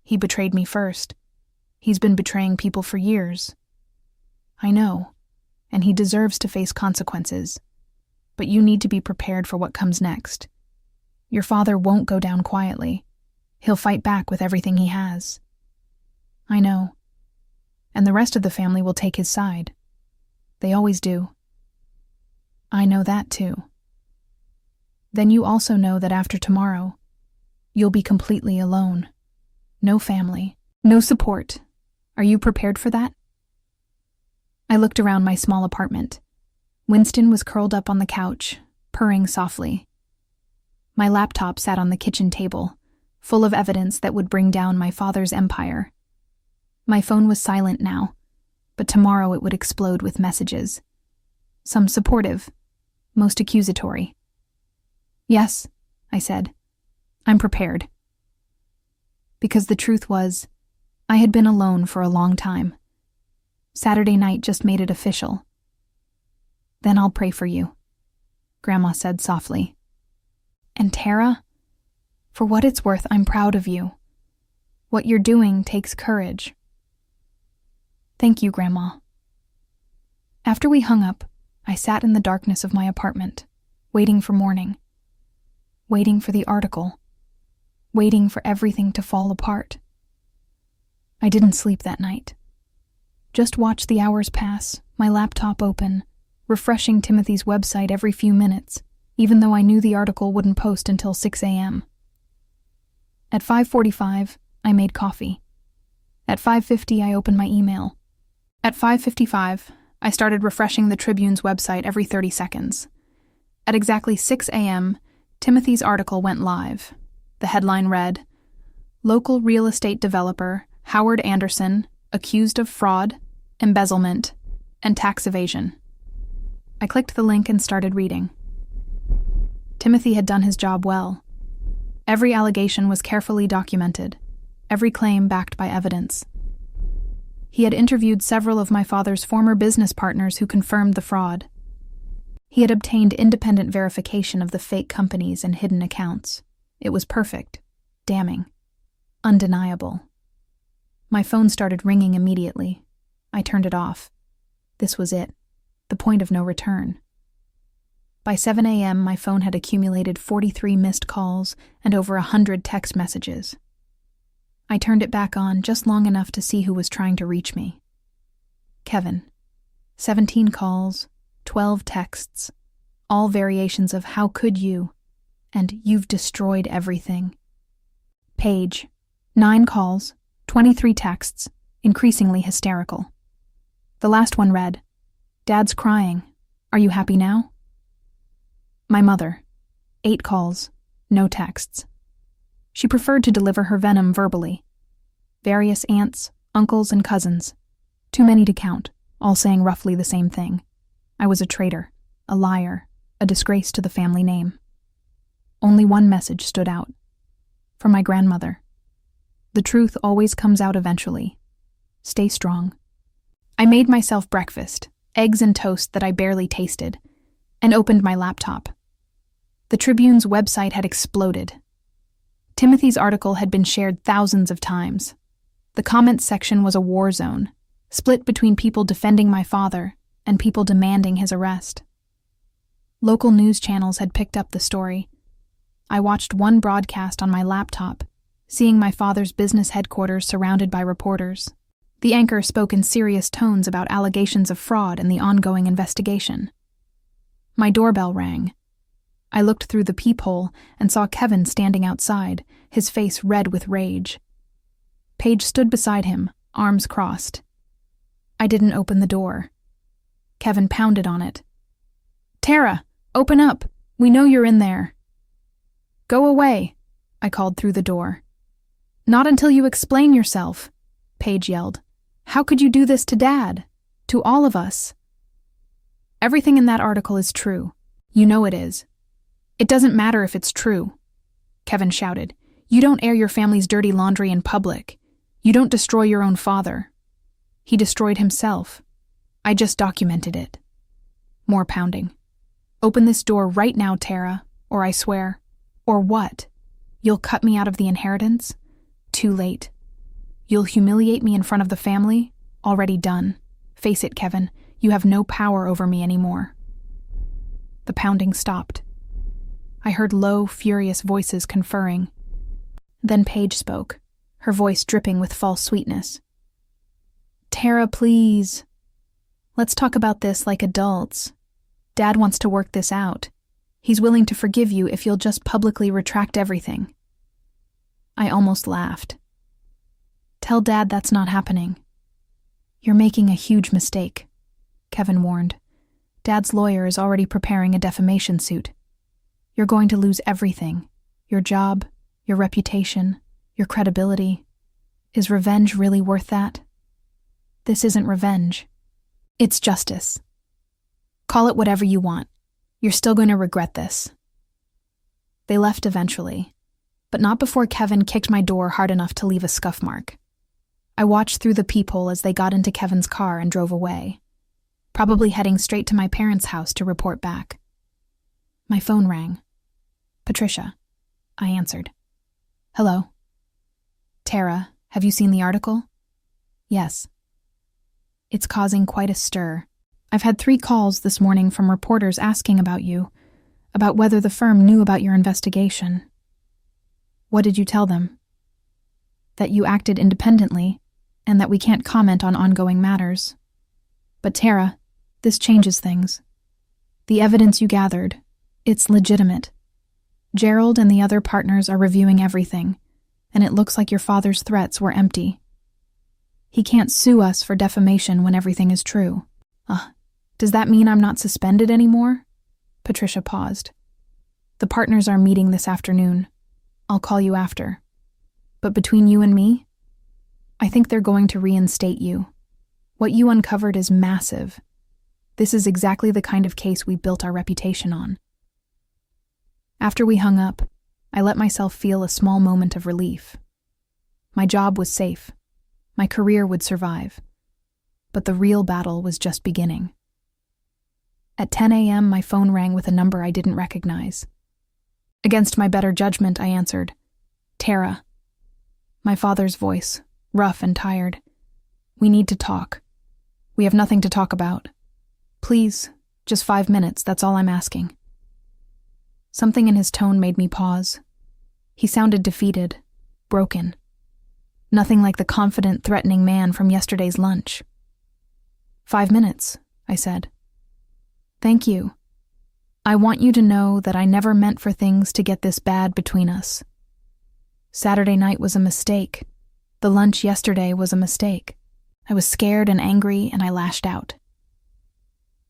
He betrayed me first. He's been betraying people for years. I know, and he deserves to face consequences. But you need to be prepared for what comes next. Your father won't go down quietly. He'll fight back with everything he has." "I know. And the rest of the family will take his side. They always do." "I know that too. Then you also know that after tomorrow, you'll be completely alone. No family, no support. Are you prepared for that?" I looked around my small apartment. Winston was curled up on the couch, purring softly. My laptop sat on the kitchen table, full of evidence that would bring down my father's empire. My phone was silent now, but tomorrow it would explode with messages. Some supportive, most accusatory. "Yes," I said. "I'm prepared." Because the truth was, I had been alone for a long time. Saturday night just made it official. "Then I'll pray for you," Grandma said softly. "And Tara, for what it's worth, I'm proud of you. What you're doing takes courage." "Thank you, Grandma." After we hung up, I sat in the darkness of my apartment, waiting for morning. Waiting for the article. Waiting for everything to fall apart. I didn't sleep that night. Just watched the hours pass, my laptop open, refreshing Timothy's website every few minutes, even though I knew the article wouldn't post until 6 a.m. At 5:45, I made coffee. At 5:50, I opened my email. At 5:55, I started refreshing the Tribune's website every 30 seconds. At exactly 6 a.m., Timothy's article went live. The headline read, "Local real estate developer Howard Anderson accused of fraud, embezzlement, and tax evasion." I clicked the link and started reading. Timothy had done his job well. Every allegation was carefully documented, every claim backed by evidence. He had interviewed several of my father's former business partners who confirmed the fraud. He had obtained independent verification of the fake companies and hidden accounts. It was perfect, damning, undeniable. My phone started ringing immediately. I turned it off. This was it, the point of no return. By 7 a.m., my phone had accumulated 43 missed calls and over 100 text messages. I turned it back on just long enough to see who was trying to reach me. Kevin. 17 calls, 12 texts, all variations of "how could you?" and "you've destroyed everything." Paige. 9 calls, 23 texts, increasingly hysterical. The last one read, "Dad's crying. Are you happy now?" My mother. 8 calls, no texts. She preferred to deliver her venom verbally. Various aunts, uncles, and cousins. Too many to count, all saying roughly the same thing. I was a traitor, a liar, a disgrace to the family name. Only one message stood out. From my grandmother. "The truth always comes out eventually. Stay strong." I made myself breakfast, eggs and toast that I barely tasted, and opened my laptop. The Tribune's website had exploded. Timothy's article had been shared thousands of times. The comments section was a war zone, split between people defending my father and people demanding his arrest. Local news channels had picked up the story. I watched one broadcast on my laptop, seeing my father's business headquarters surrounded by reporters. The anchor spoke in serious tones about allegations of fraud and the ongoing investigation. My doorbell rang. I looked through the peephole and saw Kevin standing outside, his face red with rage. Paige stood beside him, arms crossed. I didn't open the door. Kevin pounded on it. "Tara, open up! We know you're in there." "Go away," I called through the door. "Not until you explain yourself," Paige yelled. "How could you do this to Dad? To all of us?" "Everything in that article is true. You know it is." "It doesn't matter if it's true," Kevin shouted. "You don't air your family's dirty laundry in public. You don't destroy your own father. He destroyed himself. I just documented it." More pounding. "Open this door right now, Tara, or I swear." "Or what? You'll cut me out of the inheritance?" "Too late. You'll humiliate me in front of the family?" "Already done. Face it, Kevin, you have no power over me anymore." The pounding stopped. I heard low, furious voices conferring. Then Paige spoke, her voice dripping with false sweetness. "Tara, please. Let's talk about this like adults. Dad wants to work this out. He's willing to forgive you if you'll just publicly retract everything." I almost laughed. "Tell Dad that's not happening." "You're making a huge mistake," Kevin warned. "Dad's lawyer is already preparing a defamation suit. You're going to lose everything. Your job, your reputation, your credibility. Is revenge really worth that?" "This isn't revenge. It's justice. Call it whatever you want. You're still going to regret this." They left eventually, but not before Kevin kicked my door hard enough to leave a scuff mark. I watched through the peephole as they got into Kevin's car and drove away, probably heading straight to my parents' house to report back. My phone rang. "Patricia," I answered. "Hello." "Tara, have you seen the article?" "Yes." "It's causing quite a stir. I've had 3 calls this morning from reporters asking about you, about whether the firm knew about your investigation." "What did you tell them?" "That you acted independently, and that we can't comment on ongoing matters. But Tara, this changes things. The evidence you gathered, it's legitimate. Gerald and the other partners are reviewing everything, and it looks like your father's threats were empty. He can't sue us for defamation when everything is true." Does that mean I'm not suspended anymore?" Patricia paused. "The partners are meeting this afternoon. I'll call you after. But between you and me, I think they're going to reinstate you. What you uncovered is massive. This is exactly the kind of case we built our reputation on." After we hung up, I let myself feel a small moment of relief. My job was safe. My career would survive. But the real battle was just beginning. At 10 a.m., my phone rang with a number I didn't recognize. Against my better judgment, I answered, "Tara." My father's voice, rough and tired. "We need to talk. We have nothing to talk about. Please, just 5 minutes, that's all I'm asking." Something in his tone made me pause. He sounded defeated, broken. Nothing like the confident, threatening man from yesterday's lunch. "5 minutes," I said. "Thank you. I want you to know that I never meant for things to get this bad between us. Saturday night was a mistake. The lunch yesterday was a mistake. I was scared and angry, and I lashed out.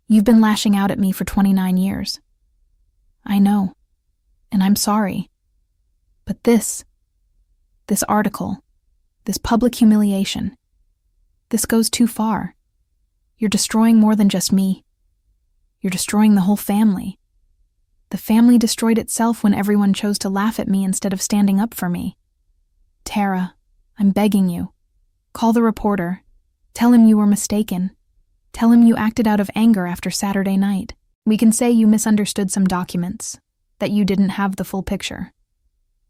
You've been lashing out at me for 29 years. I know, and I'm sorry. But this article, this public humiliation, this goes too far. You're destroying more than just me. You're destroying the whole family. The family destroyed itself when everyone chose to laugh at me instead of standing up for me. Tara, I'm begging you. Call the reporter. Tell him you were mistaken. Tell him you acted out of anger after Saturday night. We can say you misunderstood some documents, that you didn't have the full picture.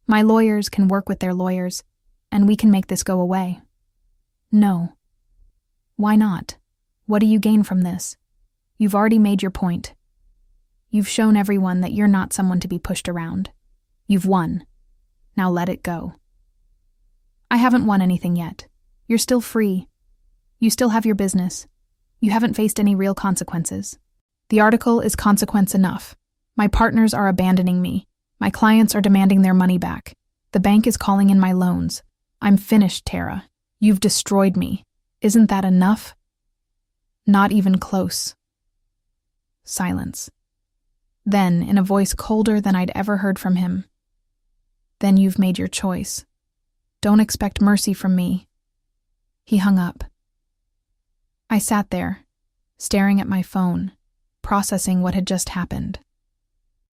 My lawyers can work with their lawyers, and we can make this go away." "No." "Why not? What do you gain from this? You've already made your point. You've shown everyone that you're not someone to be pushed around. You've won. Now let it go." "I haven't won anything yet. You're still free. You still have your business. You haven't faced any real consequences. The article is consequence enough. My partners are abandoning me. My clients are demanding their money back. The bank is calling in my loans. I'm finished, Tara. You've destroyed me. Isn't that enough? Not even close. Silence. Then, in a voice colder than I'd ever heard from him, then you've made your choice. Don't expect mercy from me. He hung up. I sat there, staring at my phone, processing what had just happened.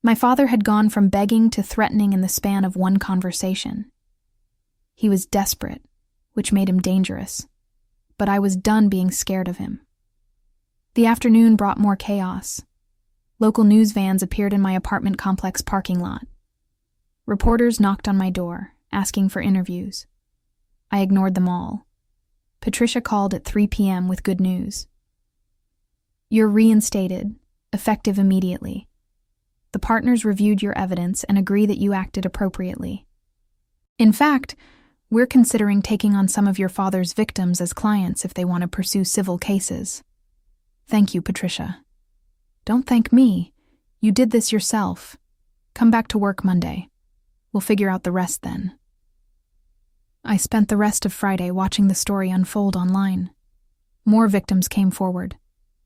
My father had gone from begging to threatening in the span of one conversation. He was desperate, which made him dangerous, but I was done being scared of him. The afternoon brought more chaos. Local news vans appeared in my apartment complex parking lot. Reporters knocked on my door, asking for interviews. I ignored them all. Patricia called at 3 p.m. with good news. You're reinstated, effective immediately. The partners reviewed your evidence and agree that you acted appropriately. In fact, we're considering taking on some of your father's victims as clients if they want to pursue civil cases. Thank you, Patricia. Don't thank me. You did this yourself. Come back to work Monday. We'll figure out the rest then. I spent the rest of Friday watching the story unfold online. More victims came forward.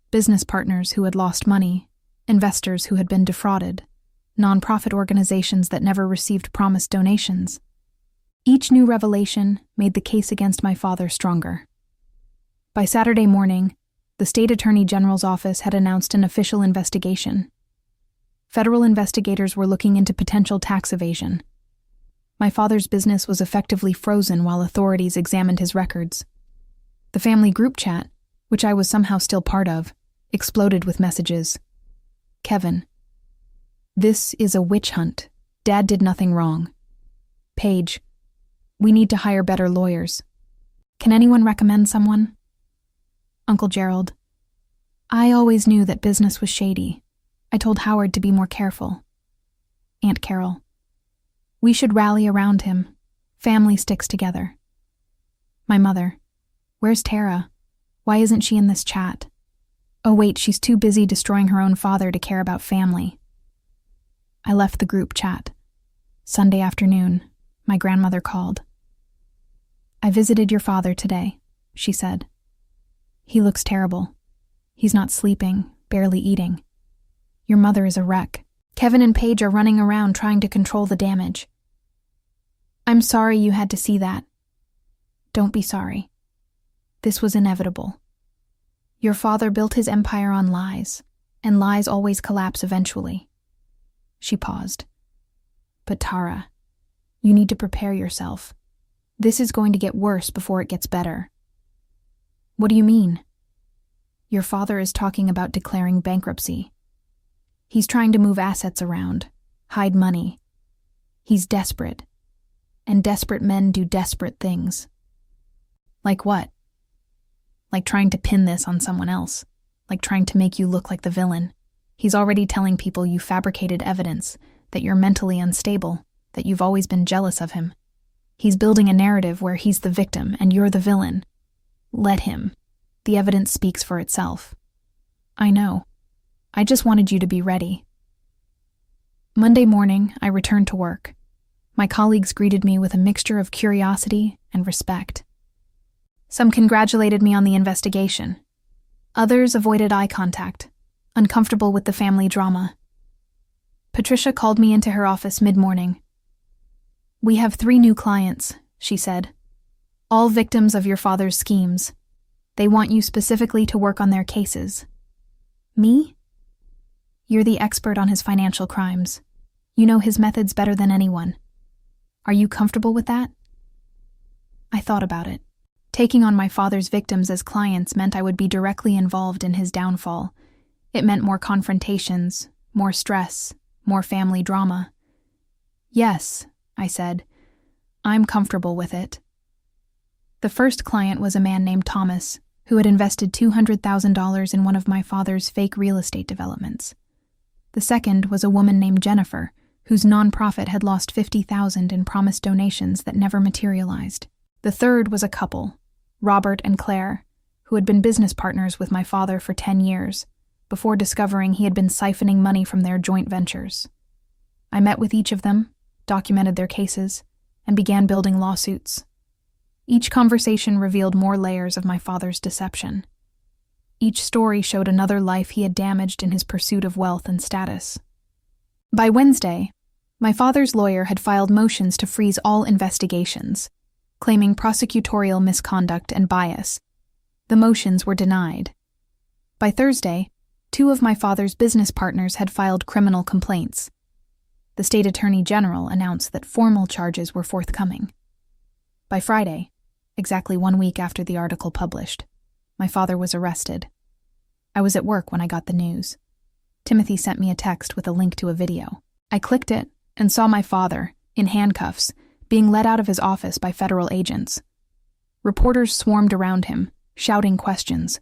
Business partners who had lost money, investors who had been defrauded, nonprofit organizations that never received promised donations. Each new revelation made the case against my father stronger. By Saturday morning, the State Attorney General's office had announced an official investigation. Federal investigators were looking into potential tax evasion. My father's business was effectively frozen while authorities examined his records. The family group chat, which I was somehow still part of, exploded with messages. Kevin. This is a witch hunt. Dad did nothing wrong. Paige. We need to hire better lawyers. Can anyone recommend someone? Uncle Gerald. I always knew that business was shady. I told Howard to be more careful. Aunt Carol. We should rally around him. Family sticks together. My mother. Where's Tara? Why isn't she in this chat? Oh wait, she's too busy destroying her own father to care about family. I left the group chat. Sunday afternoon, my grandmother called. I visited your father today, she said. He looks terrible. He's not sleeping, barely eating. Your mother is a wreck. Kevin and Paige are running around trying to control the damage. I'm sorry you had to see that. Don't be sorry. This was inevitable. Your father built his empire on lies, and lies always collapse eventually. She paused. But Tara, you need to prepare yourself. This is going to get worse before it gets better. What do you mean? Your father is talking about declaring bankruptcy. He's trying to move assets around, hide money. He's desperate. And desperate men do desperate things. Like what? Like trying to pin this on someone else. Like trying to make you look like the villain. He's already telling people you fabricated evidence, that you're mentally unstable, that you've always been jealous of him. He's building a narrative where he's the victim and you're the villain. Let him. The evidence speaks for itself. I know. I just wanted you to be ready. Monday morning, I returned to work. My colleagues greeted me with a mixture of curiosity and respect. Some congratulated me on the investigation. Others avoided eye contact, uncomfortable with the family drama. Patricia called me into her office mid-morning. We have 3 new clients, she said. All victims of your father's schemes. They want you specifically to work on their cases. Me? You're the expert on his financial crimes. You know his methods better than anyone. Are you comfortable with that? I thought about it. Taking on my father's victims as clients meant I would be directly involved in his downfall. It meant more confrontations, more stress, more family drama. Yes, I said. I'm comfortable with it. The first client was a man named Thomas, who had invested $200,000 in one of my father's fake real estate developments. The second was a woman named Jennifer, whose nonprofit had lost $50,000 in promised donations that never materialized. The third was a couple, Robert and Claire, who had been business partners with my father for 10 years, before discovering he had been siphoning money from their joint ventures. I met with each of them, documented their cases, and began building lawsuits. Each conversation revealed more layers of my father's deception. Each story showed another life he had damaged in his pursuit of wealth and status. By Wednesday, my father's lawyer had filed motions to freeze all investigations, claiming prosecutorial misconduct and bias. The motions were denied. By Thursday, 2 of my father's business partners had filed criminal complaints. The state attorney general announced that formal charges were forthcoming. By Friday, exactly 1 week after the article published, my father was arrested. I was at work when I got the news. Timothy sent me a text with a link to a video. I clicked it and saw my father, in handcuffs, being led out of his office by federal agents. Reporters swarmed around him, shouting questions.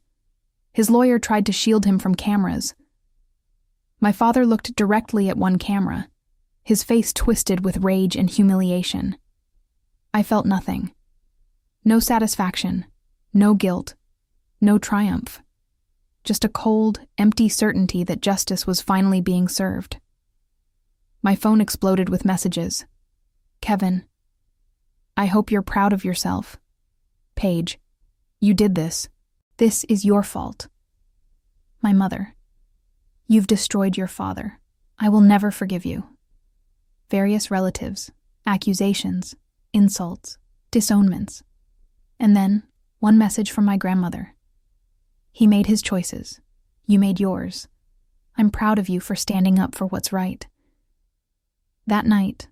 His lawyer tried to shield him from cameras. My father looked directly at one camera, his face twisted with rage and humiliation. I felt nothing. No satisfaction, no guilt, no triumph. Just a cold, empty certainty that justice was finally being served. My phone exploded with messages. Kevin, I hope you're proud of yourself. Paige, you did this. This is your fault. My mother, you've destroyed your father. I will never forgive you. Various relatives, accusations, insults, disownments. And then, one message from my grandmother. He made his choices. You made yours. I'm proud of you for standing up for what's right. That night,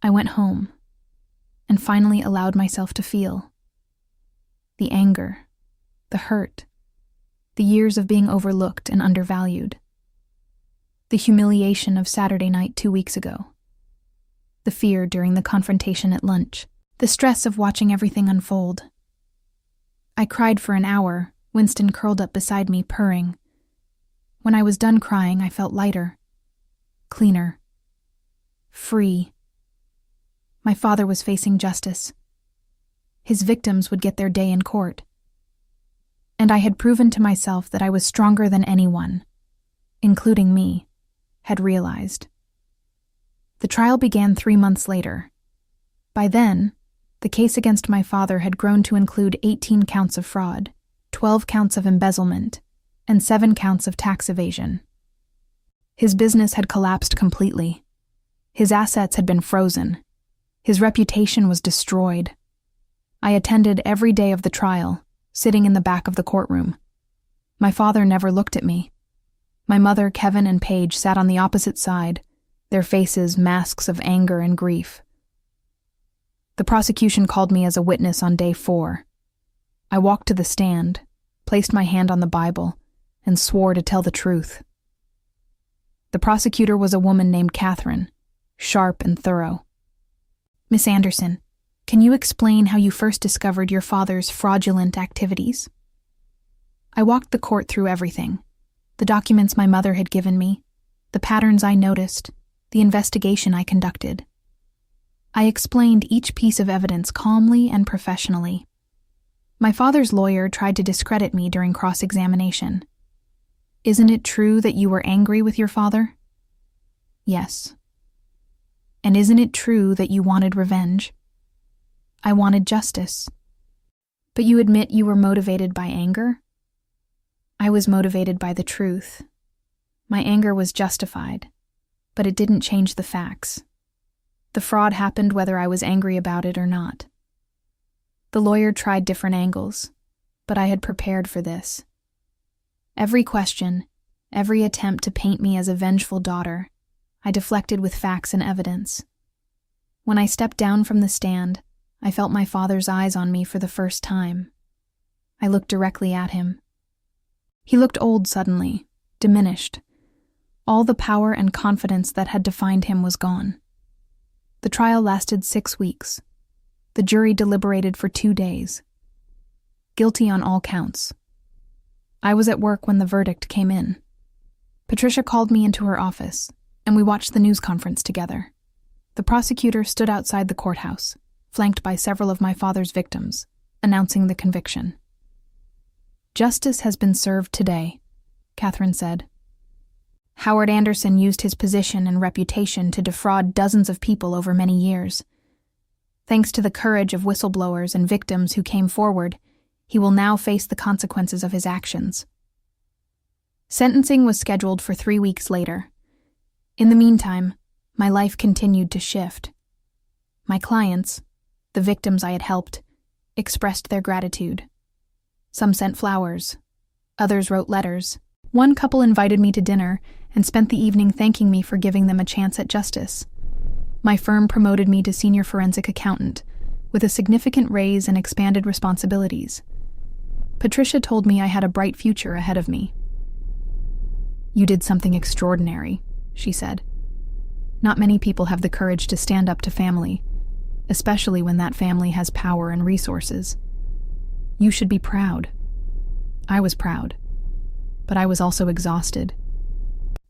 I went home and finally allowed myself to feel. The anger, the hurt, the years of being overlooked and undervalued. The humiliation of Saturday night 2 weeks ago. The fear during the confrontation at lunch. The stress of watching everything unfold. I cried for an hour, Winston curled up beside me, purring. When I was done crying, I felt lighter, cleaner, free. My father was facing justice. His victims would get their day in court. And I had proven to myself that I was stronger than anyone, including me, had realized. The trial began 3 months later. By then, the case against my father had grown to include 18 counts of fraud, 12 counts of embezzlement, and 7 counts of tax evasion. His business had collapsed completely. His assets had been frozen. His reputation was destroyed. I attended every day of the trial, sitting in the back of the courtroom. My father never looked at me. My mother, Kevin, and Paige sat on the opposite side, their faces masks of anger and grief. The prosecution called me as a witness on day 4. I walked to the stand, placed my hand on the Bible, and swore to tell the truth. The prosecutor was a woman named Catherine, sharp and thorough. Miss Anderson, can you explain how you first discovered your father's fraudulent activities? I walked the court through everything. The documents my mother had given me, the patterns I noticed, the investigation I conducted. I explained each piece of evidence calmly and professionally. My father's lawyer tried to discredit me during cross-examination. Isn't it true that you were angry with your father? Yes. And isn't it true that you wanted revenge? I wanted justice. But you admit you were motivated by anger? I was motivated by the truth. My anger was justified, but it didn't change the facts. The fraud happened whether I was angry about it or not. The lawyer tried different angles, but I had prepared for this. Every question, every attempt to paint me as a vengeful daughter, I deflected with facts and evidence. When I stepped down from the stand, I felt my father's eyes on me for the first time. I looked directly at him. He looked old suddenly, diminished. All the power and confidence that had defined him was gone. The trial lasted 6 weeks. The jury deliberated for 2 days. Guilty on all counts. I was at work when the verdict came in. Patricia called me into her office, and we watched the news conference together. The prosecutor stood outside the courthouse, flanked by several of my father's victims, announcing the conviction. "Justice has been served today," Catherine said. "Howard Anderson used his position and reputation to defraud dozens of people over many years. Thanks to the courage of whistleblowers and victims who came forward, he will now face the consequences of his actions." Sentencing was scheduled for 3 weeks later. In the meantime, my life continued to shift. My clients, the victims I had helped, expressed their gratitude. Some sent flowers. Others wrote letters. One couple invited me to dinner and spent the evening thanking me for giving them a chance at justice. My firm promoted me to senior forensic accountant, with a significant raise and expanded responsibilities. Patricia told me I had a bright future ahead of me. "You did something extraordinary," she said. "Not many people have the courage to stand up to family, especially when that family has power and resources. You should be proud." I was proud, but I was also exhausted.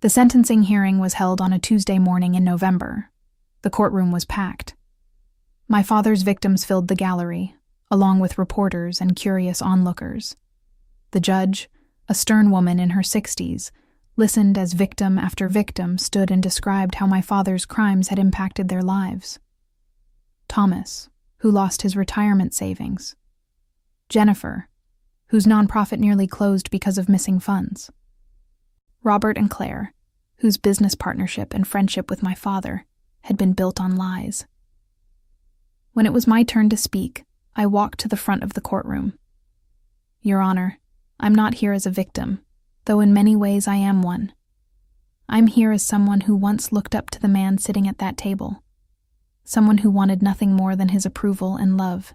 The sentencing hearing was held on a Tuesday morning in November. The courtroom was packed. My father's victims filled the gallery, along with reporters and curious onlookers. The judge, a stern woman in her 60s, listened as victim after victim stood and described how my father's crimes had impacted their lives. Thomas, who lost his retirement savings. Jennifer, whose nonprofit nearly closed because of missing funds. Robert and Claire, whose business partnership and friendship with my father had been built on lies. When it was my turn to speak, I walked to the front of the courtroom. "Your Honor, I'm not here as a victim, though in many ways I am one. I'm here as someone who once looked up to the man sitting at that table, someone who wanted nothing more than his approval and love.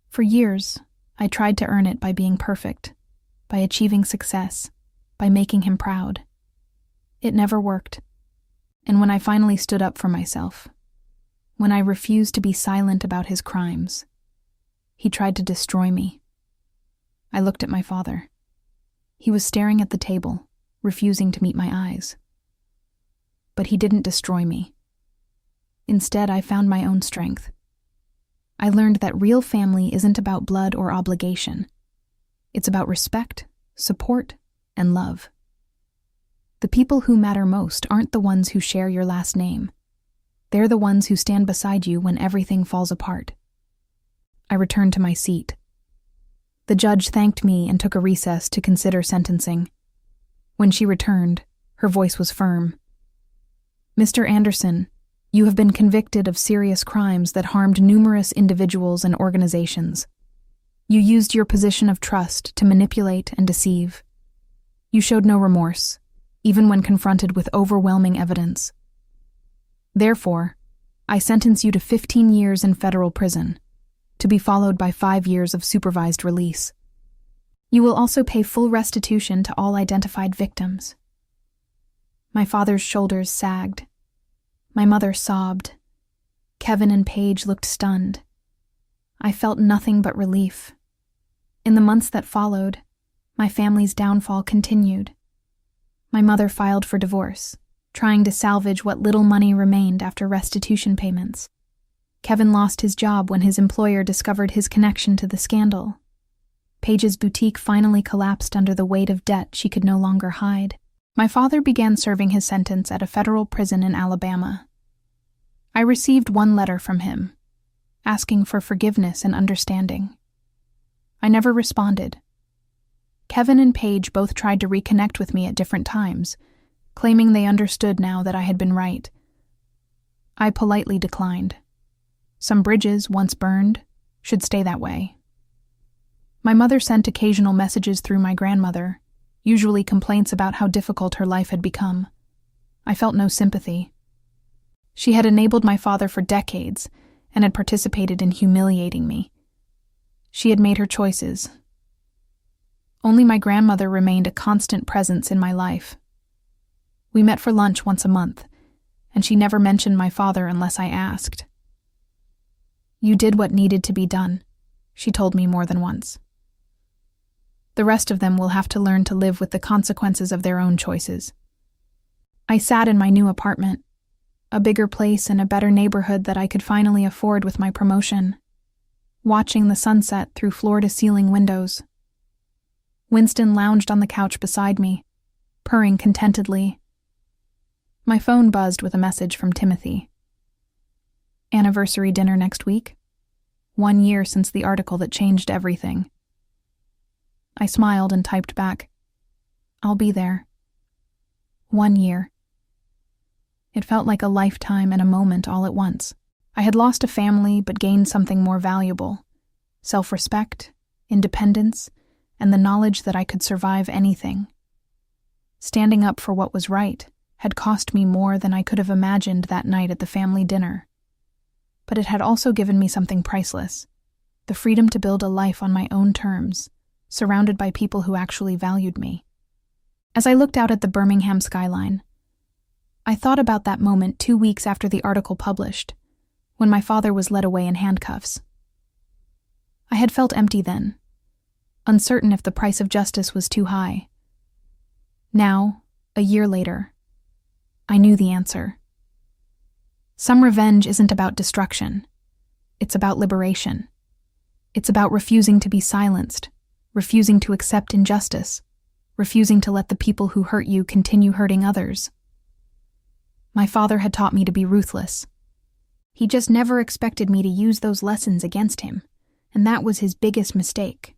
For years, I tried to earn it by being perfect, by achieving success, by making him proud. It never worked. And when I finally stood up for myself, when I refused to be silent about his crimes, he tried to destroy me." I looked at my father. He was staring at the table, refusing to meet my eyes. But he didn't destroy me. Instead, I found my own strength. I learned that real family isn't about blood or obligation. It's about respect, support, and love. The people who matter most aren't the ones who share your last name. They're the ones who stand beside you when everything falls apart. I returned to my seat. The judge thanked me and took a recess to consider sentencing. When she returned, her voice was firm. "Mr. Anderson, you have been convicted of serious crimes that harmed numerous individuals and organizations. You used your position of trust to manipulate and deceive. You showed no remorse, even when confronted with overwhelming evidence. Therefore, I sentence you to 15 years in federal prison, to be followed by 5 years of supervised release. You will also pay full restitution to all identified victims." My father's shoulders sagged. My mother sobbed. Kevin and Paige looked stunned. I felt nothing but relief. In the months that followed, my family's downfall continued. My mother filed for divorce, trying to salvage what little money remained after restitution payments. Kevin lost his job when his employer discovered his connection to the scandal. Paige's boutique finally collapsed under the weight of debt she could no longer hide. My father began serving his sentence at a federal prison in Alabama. I received one letter from him, asking for forgiveness and understanding. I never responded. Kevin and Paige both tried to reconnect with me at different times, claiming they understood now that I had been right. I politely declined. Some bridges, once burned, should stay that way. My mother sent occasional messages through my grandmother, usually complaints about how difficult her life had become. I felt no sympathy. She had enabled my father for decades and had participated in humiliating me. She had made her choices. Only my grandmother remained a constant presence in my life. We met for lunch once a month, and she never mentioned my father unless I asked. "You did what needed to be done," she told me more than once. "The rest of them will have to learn to live with the consequences of their own choices." I sat in my new apartment, a bigger place in a better neighborhood that I could finally afford with my promotion, watching the sunset through floor-to-ceiling windows. Winston lounged on the couch beside me, purring contentedly. My phone buzzed with a message from Timothy. Anniversary dinner next week? 1 year since the article that changed everything. I smiled and typed back, I'll be there. 1 year. It felt like a lifetime and a moment all at once. I had lost a family but gained something more valuable: self-respect, independence, and the knowledge that I could survive anything. Standing up for what was right had cost me more than I could have imagined that night at the family dinner. But it had also given me something priceless: the freedom to build a life on my own terms, surrounded by people who actually valued me. As I looked out at the Birmingham skyline, I thought about that moment 2 weeks after the article published, when my father was led away in handcuffs. I had felt empty then, uncertain if the price of justice was too high. Now, a year later, I knew the answer. Some revenge isn't about destruction. It's about liberation. It's about refusing to be silenced, refusing to accept injustice, refusing to let the people who hurt you continue hurting others. My father had taught me to be ruthless. He just never expected me to use those lessons against him, and that was his biggest mistake.